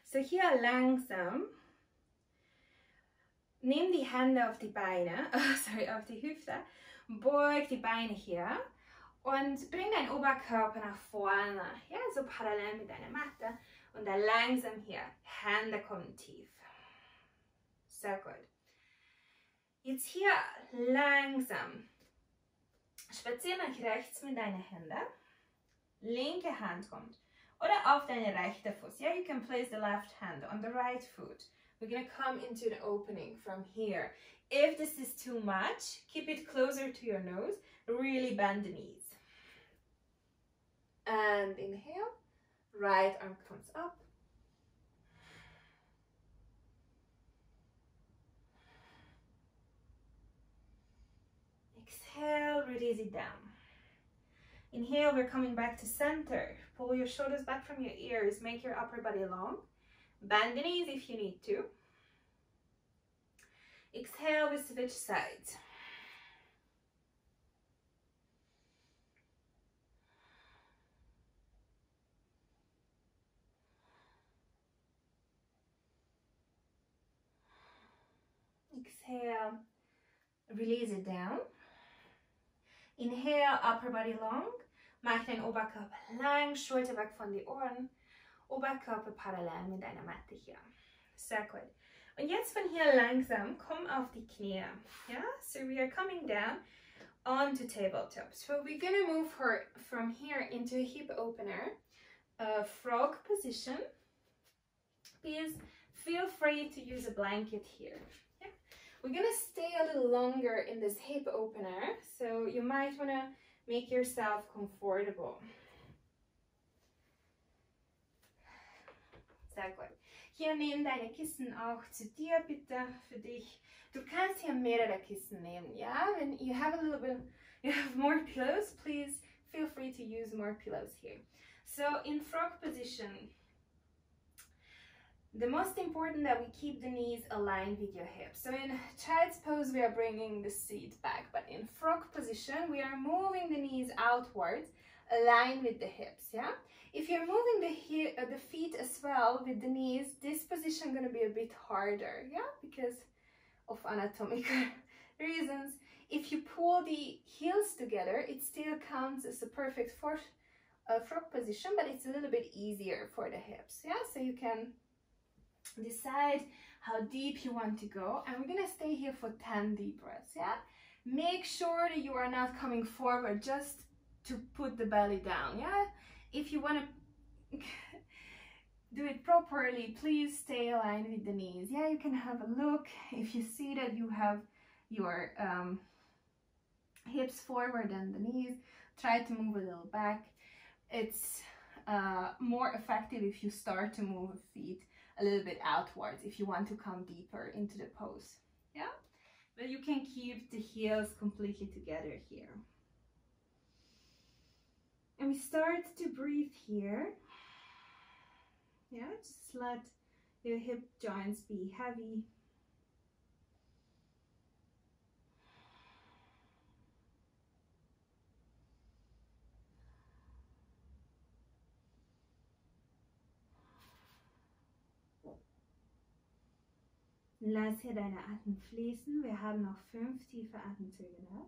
So hier langsam, nimm die Hände auf die Beine, auf die Hüfte, beug die Beine hier und bring deinen Oberkörper nach vorne, ja, so parallel mit deiner Matte und dann langsam hier, Hände kommen tief. Sehr gut. Jetzt hier langsam, spazier nach rechts mit deinen Händen, linke Hand kommt. Oder auf deine rechte Fuß. Yeah, you can place the left hand on the right foot. We're going to come into the opening from here. If this is too much, keep it closer to your nose. Really bend the knees. And inhale. Right arm comes up. Exhale, release it down. Inhale, we're coming back to center. Pull your shoulders back from your ears. Make your upper body long. Bend the knees if you need to. Exhale, we switch sides. Exhale, release it down. Inhale, upper body long. Mach deinen Oberkörper lang, Schulter weg von den Ohren. Oberkörper parallel mit deiner Matte hier. Sehr gut. Und jetzt von hier langsam, komm auf die Knie. Yeah? So we are coming down onto tabletop. So we're going to move her from here into a hip opener. Frog position. Please feel free to use a blanket here. Yeah? We're going to stay a little longer in this hip opener. So you might want to make yourself comfortable. Sehr gut. Hier nimm deine Kissen auch zu dir, bitte, für dich. Du kannst hier mehrere Kissen nehmen, ja? When you have a little bit, you have more pillows, please feel free to use more pillows here. So in frog position, the most important that we keep the knees aligned with your hips. So in child's pose, we are bringing the seat back, but in frog position, we are moving the knees outwards, aligned with the hips, yeah? If you're moving the feet as well with the knees, this position is going to be a bit harder, yeah? Because of anatomical reasons. If you pull the heels together, it still counts as a perfect frog position, but it's a little bit easier for the hips, yeah? So you can decide how deep you want to go, and we're gonna stay here for 10 deep breaths, yeah? Make sure that you are not coming forward just to put the belly down, yeah? If you want to do it properly, please stay aligned with the knees. Yeah, you can have a look. If you see that you have your hips forward and the knees, try to move a little back. It's more effective if you start to move feet a little bit outwards if you want to come deeper into the pose, yeah? But you can keep the heels completely together here. And we start to breathe here. Yeah, just let your hip joints be heavy. Lass hier deine Atem fließen. Wir haben noch 5 tiefe Atemzüge da.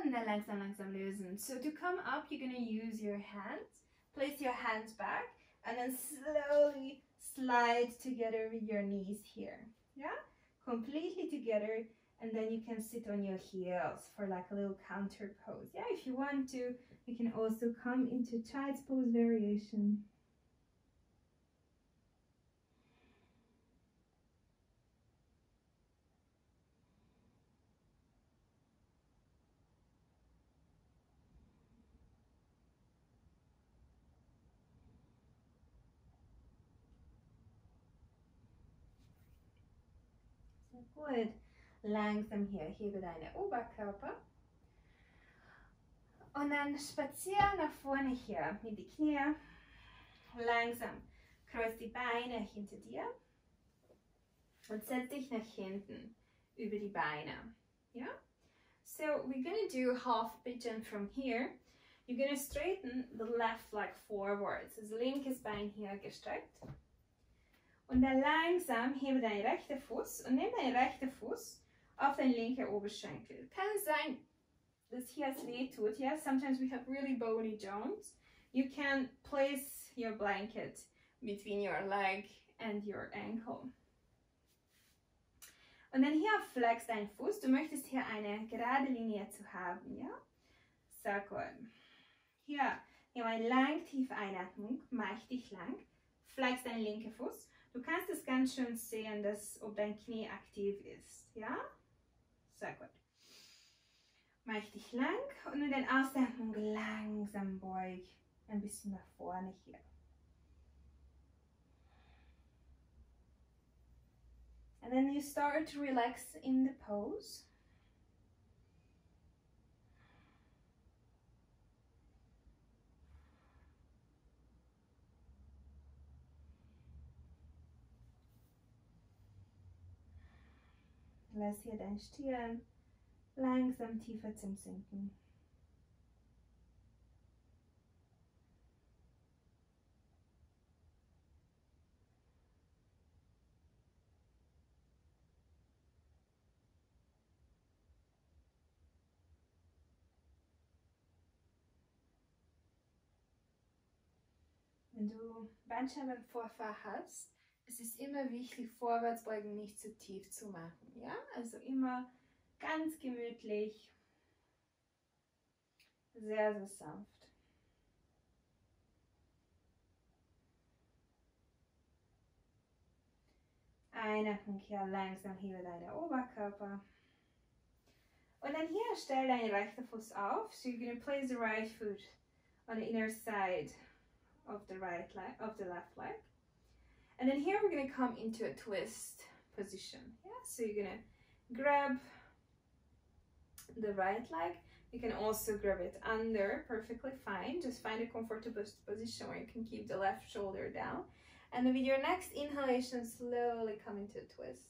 und dann langsam, langsam lösen. So to come up, you're going to use your hands. Place your hands back and then slowly slide together with your knees here. Yeah? Completely together, and then you can sit on your heels for like a little counter pose. Yeah, if you want to, you can also come into child's pose variation. Gut. Langsam hier, hebe deinen Oberkörper. Und dann spazier nach vorne hier mit die Knie. Langsam kreuz die Beine hinter dir. Und setz dich nach hinten über die Beine. Yeah? So we're going to do half pigeon from here. You're going to straighten the left leg forwards. Das linkes Bein hier gestreckt. Und dann langsam hebe deinen rechten Fuß und nimm deinen rechten Fuß auf den linken Oberschenkel. Kann sein, dass hier es weh tut. Yeah? Sometimes we have really bony joints. You can place your blanket between your leg and your ankle. Und dann hier flex deinen Fuß. Du möchtest hier eine gerade Linie zu haben. Ja? Sehr gut. Hier, nimm eine lang tiefe Einatmung. Mach dich lang. Flex deinen linken Fuß. Du kannst es ganz schön sehen, dass, ob dein Knie aktiv ist. Ja? Sehr gut. Mach dich lang und in der Ausatmung langsam beug ein bisschen nach vorne hier. And then you start to relax in the pose. Lass hier dein Stirn langsam tiefer zum Sinken. Wenn du Bandscheibenvorfall hast, es ist immer wichtig, Vorwärtsbeugen nicht zu tief zu machen. Ja? Also immer ganz gemütlich, sehr, sehr sanft. Einatmung hier langsam, hebe deinen Oberkörper. Und dann hier stell deinen rechten Fuß auf. So you're going to place the right foot on the inner side of the right leg, of the left leg. And then here we're going to come into a twist position. Yeah, so you're going to grab the right leg. You can also grab it under, perfectly fine. Just find a comfortable position where you can keep the left shoulder down. And then with your next inhalation, slowly come into a twist.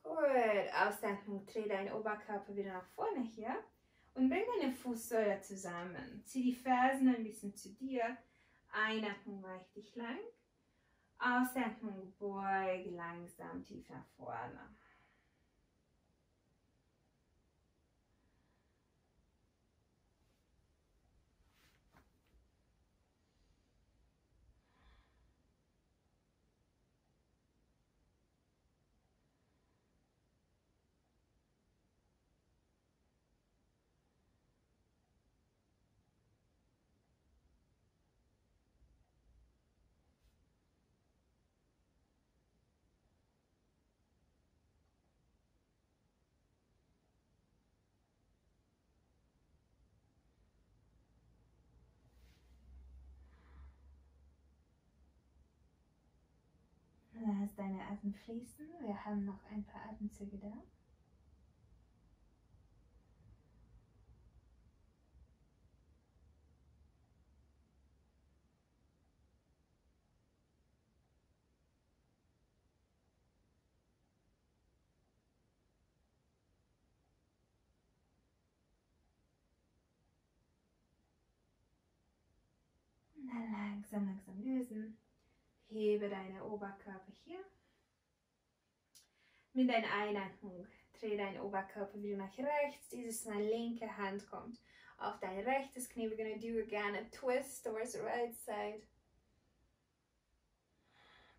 Gut, Ausatmung, dreh deinen Oberkörper wieder nach vorne hier und bring deine Fußsäule zusammen. Zieh die Fersen ein bisschen zu dir. Einatmung, weich dich lang. Ausatmung, beug langsam tief nach vorne. Lass deine Atem fließen. Wir haben noch ein paar Atemzüge da. Langsam, langsam lösen. Hebe deinen Oberkörper hier. Mit deiner Einatmung dreh deinen Oberkörper wieder nach rechts. Dieses Mal linke Hand kommt auf dein rechtes Knie. We're going to do again a twist towards the right side.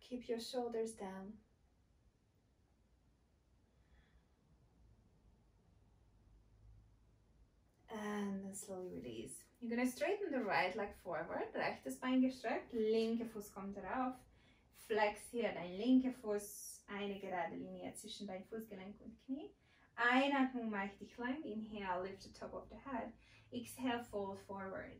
Keep your shoulders down. And then slowly release. You're going to straighten the right leg forward. Rechtes Bein gestreckt. Linke Fuß kommt drauf. Flex hier dein linker Fuß. Eine gerade Linie zwischen dein Fußgelenk und Knie. Einatmung macht dich lang. Inhale, lift the top of the head. Exhale, fold forward.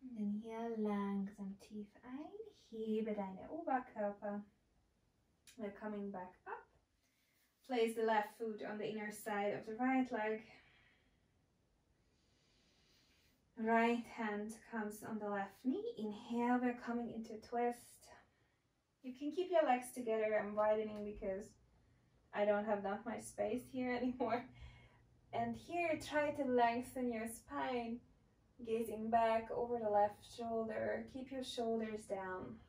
Und dann hier langsam tief ein. Hebe deinen Oberkörper. We're coming back up. Place the left foot on the inner side of the right leg. Right hand comes on the left knee. Inhale, we're coming into a twist. You can keep your legs together. I'm widening because I don't have that much space here anymore. And here, try to lengthen your spine. Gazing back over the left shoulder. Keep your shoulders down.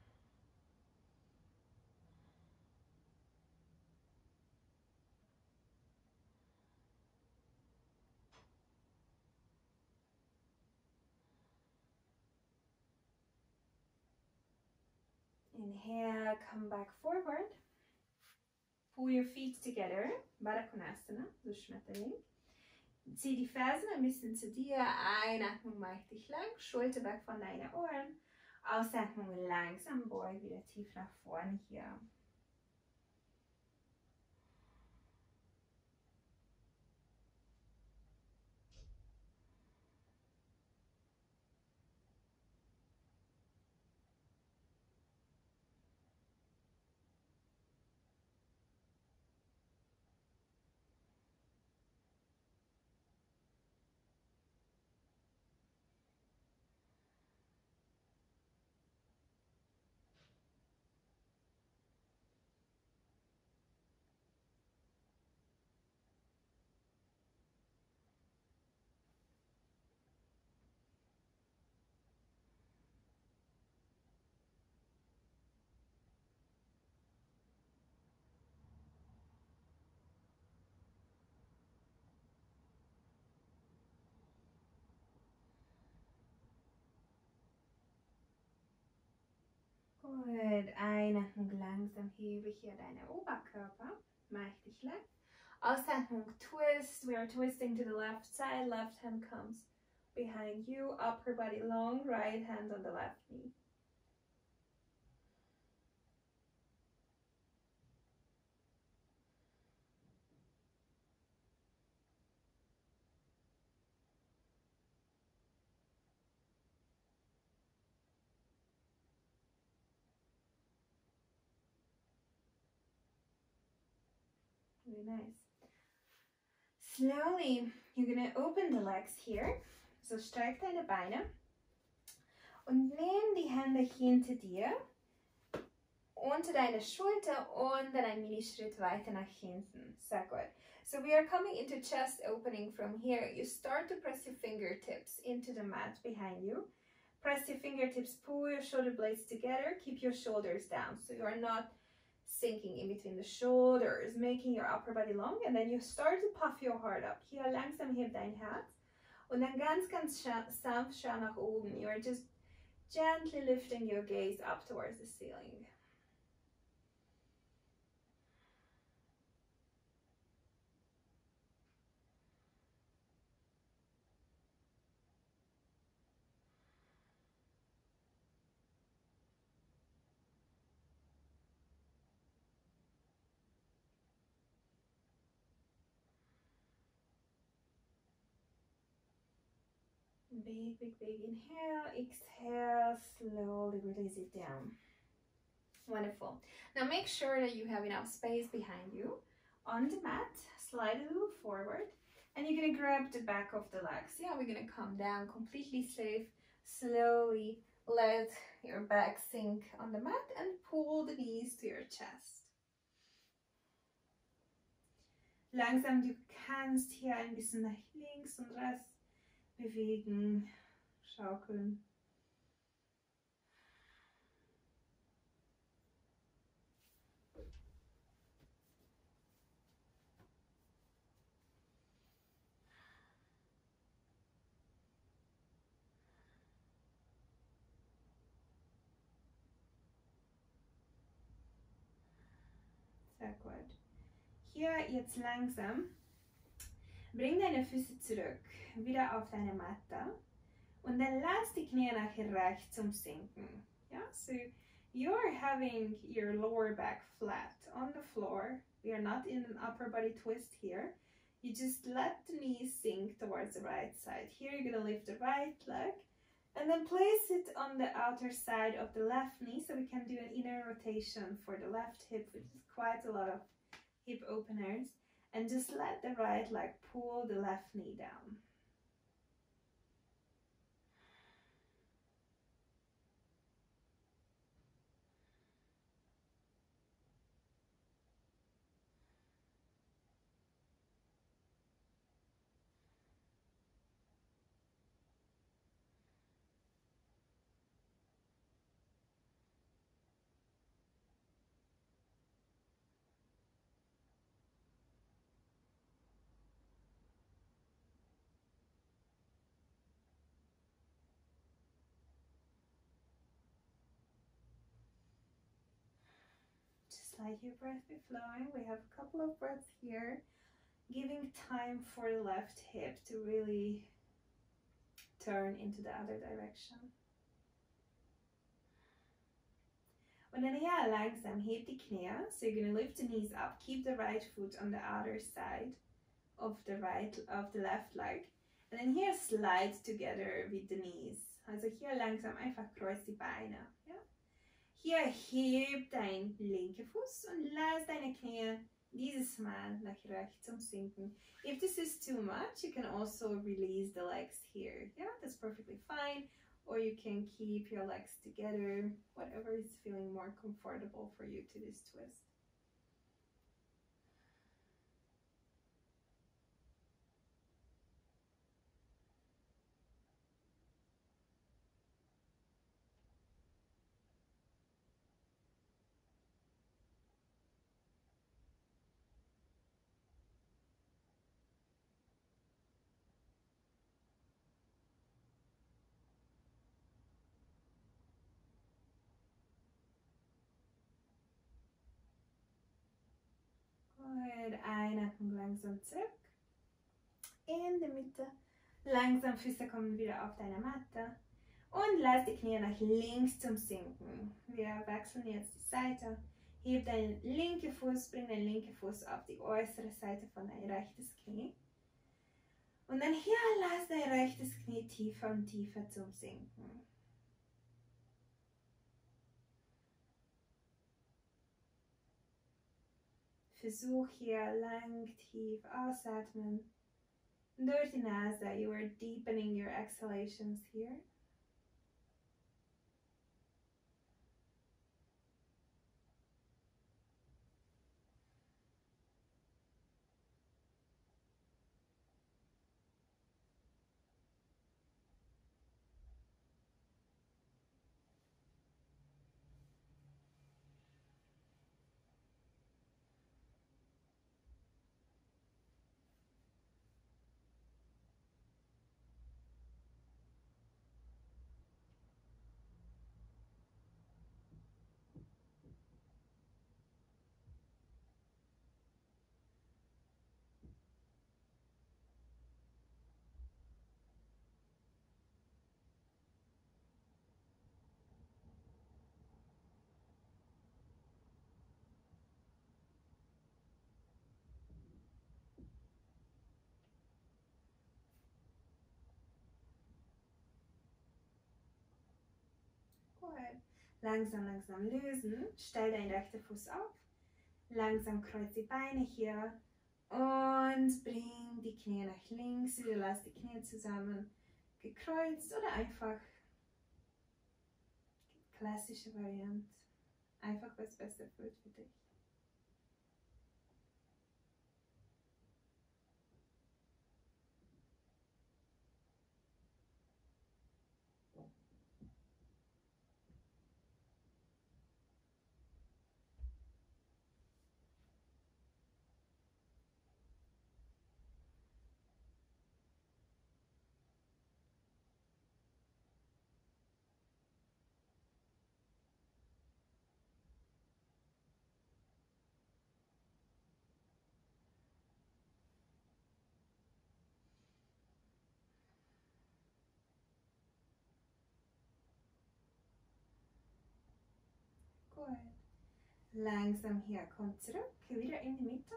Inhale, come back forward. Pull your feet together. Baddha Konasana, so Schmetterling. Zieh die Fersen ein bisschen zu dir. Einatmung macht dich lang. Schulter weg von deinen Ohren. Ausatmung langsam. Beug wieder tief nach vorne hier. Gut, Einatmung langsam hebe hier deinen Oberkörper. Mach dich lang. Ausatmung twist. We are twisting to the left side. Left hand comes behind you. Upper body long. Right hand on the left knee. Very nice. Slowly, you're going to open the legs here. So streck deine Beine. Und nimm die Hände hinter dir, unter deine Schulter und dann einen Mini-Schritt weiter nach hinten. Sehr gut. So we are coming into chest opening from here. You start to press your fingertips into the mat behind you. Press your fingertips, pull your shoulder blades together. Keep your shoulders down so you are not sinking in between the shoulders, making your upper body long. And then you start to puff your heart up. Hier langsam heb dein Herz. Und dann ganz, ganz sanft schau nach oben. You are just gently lifting your gaze up towards the ceiling. Big, big, big inhale. Exhale, slowly release it down. Wonderful. Now make sure that you have enough space behind you. On the mat, slide a little forward. And you're going to grab the back of the legs. Yeah, we're going to come down completely safe. Slowly let your back sink on the mat and pull the knees to your chest. Langsam, du kannst hier ein bisschen nach links und rechts bewegen, schaukeln. Sehr gut. Hier jetzt langsam, bring deine Füße zurück, wieder auf deine Matte und dann lass die Knie nach rechts zum Sinken. Yeah, so you're having your lower back flat on the floor. We are not in an upper body twist here. You just let the knees sink towards the right side. Here you're going to lift the right leg and then place it on the outer side of the left knee so we can do an inner rotation for the left hip, which is quite a lot of hip openers. And just let the right leg pull the left knee down. Let your breath be flowing. We have a couple of breaths here, giving time for the left hip to really turn into the other direction. Und dann hier langsam hebt die Knie. So you're going to lift the knees up. Keep the right foot on the outer side of the left leg. And then here slide together with the knees. Also hier langsam einfach kreuz die Beine. Ja? Hier heb dein linker Fuß und lass deine Knie dieses Mal nach rechts zum Sinken. If this is too much, you can also release the legs here. Yeah, that's perfectly fine. Or you can keep your legs together, whatever is feeling more comfortable for you to this twist. Gut, einatmen langsam zurück. In der Mitte. Langsam Füße kommen wieder auf deine Matte. Und lass die Knie nach links zum Sinken. Wir wechseln jetzt die Seite. Heb deinen linken Fuß, bring deinen linken Fuß auf die äußere Seite von dein rechtes Knie. Und dann hier lass dein rechtes Knie tiefer und tiefer zum Sinken. Versuch hier lang, tief ausatmen. Durch die Nase, you are deepening your exhalations here. Langsam, langsam lösen. Stell deinen rechten Fuß auf. Langsam kreuz die Beine hier. Und bring die Knie nach links. Wieder lass die Knie zusammen. Gekreuzt oder einfach klassische Variante. Einfach was besser fühlt für dich. Gut. Langsam hier, komm zurück, wieder in die Mitte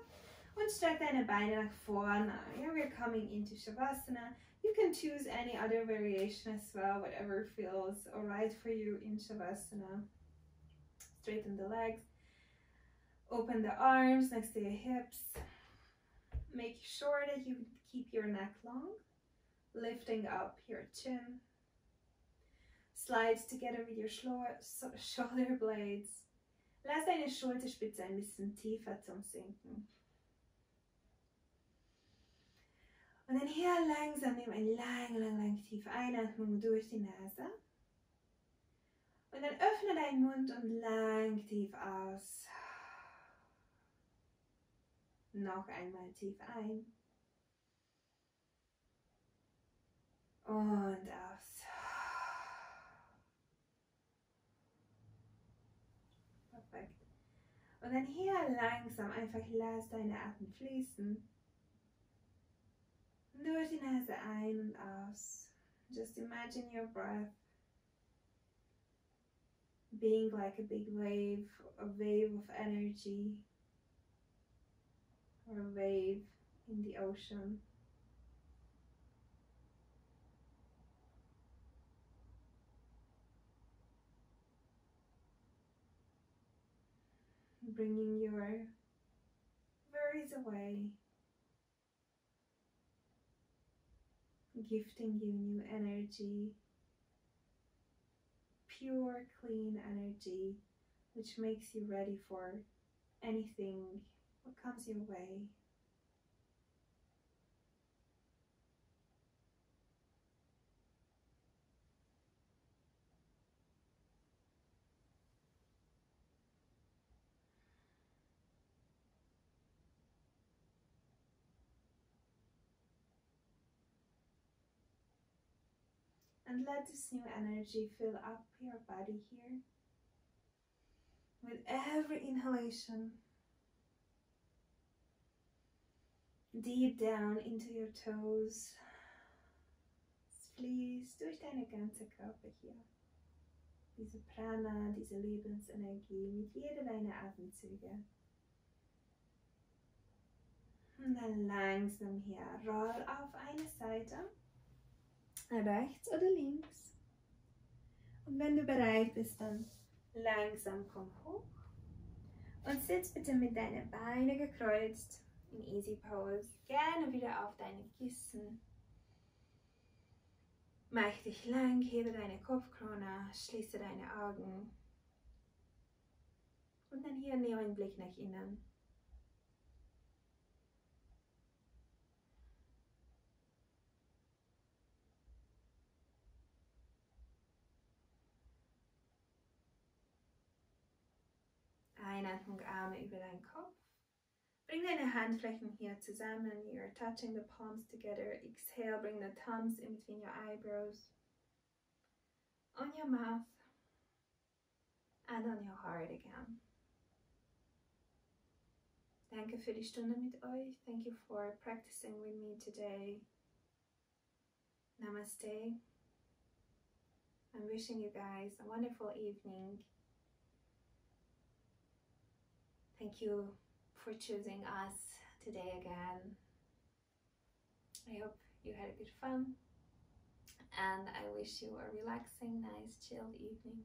und streck deine Beine nach vorne. Yeah, we're coming into Shavasana. You can choose any other variation as well, whatever feels alright for you in Shavasana. Straighten the legs, open the arms next to your hips. Make sure that you keep your neck long, lifting up your chin. Slide together with your shoulder blades. Lass deine Schulterspitze ein bisschen tiefer zum Sinken. Und dann hier langsam nimm eine lang tiefe Einatmung durch die Nase. Und dann öffne deinen Mund und lang tief aus. Noch einmal tief ein. Und aus. Perfekt. Und dann hier langsam einfach lass deine Atem fließen. Durch die Nase ein und aus. Just imagine your breath being like a big wave, a wave of energy, or a wave in the ocean. Bringing your worries away, gifting you new energy, pure, clean energy, which makes you ready for anything what comes your way. And let this new energy fill up your body here. With every inhalation, deep down into your toes. Es fließt durch deine ganze Körper hier. Diese Prana, diese Lebensenergie mit jeder deiner Atemzüge. Und dann langsam hier, roll auf eine Seite. Rechts oder links. Und wenn du bereit bist, dann langsam komm hoch und sitz bitte mit deinen Beinen gekreuzt in Easy Pose. Gerne wieder auf deine Kissen. Mach dich lang, hebe deine Kopfkrone, schließe deine Augen. Und dann hier nimm einen Blick nach innen. Einatmung, Arme über deinen Kopf. Bring deine Handflächen hier zusammen. You're touching the palms together. Exhale, bring the thumbs in between your eyebrows. On your mouth. And on your heart again. Danke für die Stunde mit euch. Thank you for practicing with me today. Namaste. I'm wishing you guys a wonderful evening. Thank you for choosing us today again. I hope you had a good fun, and I wish you a relaxing, nice, chilled evening.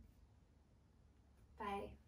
Bye.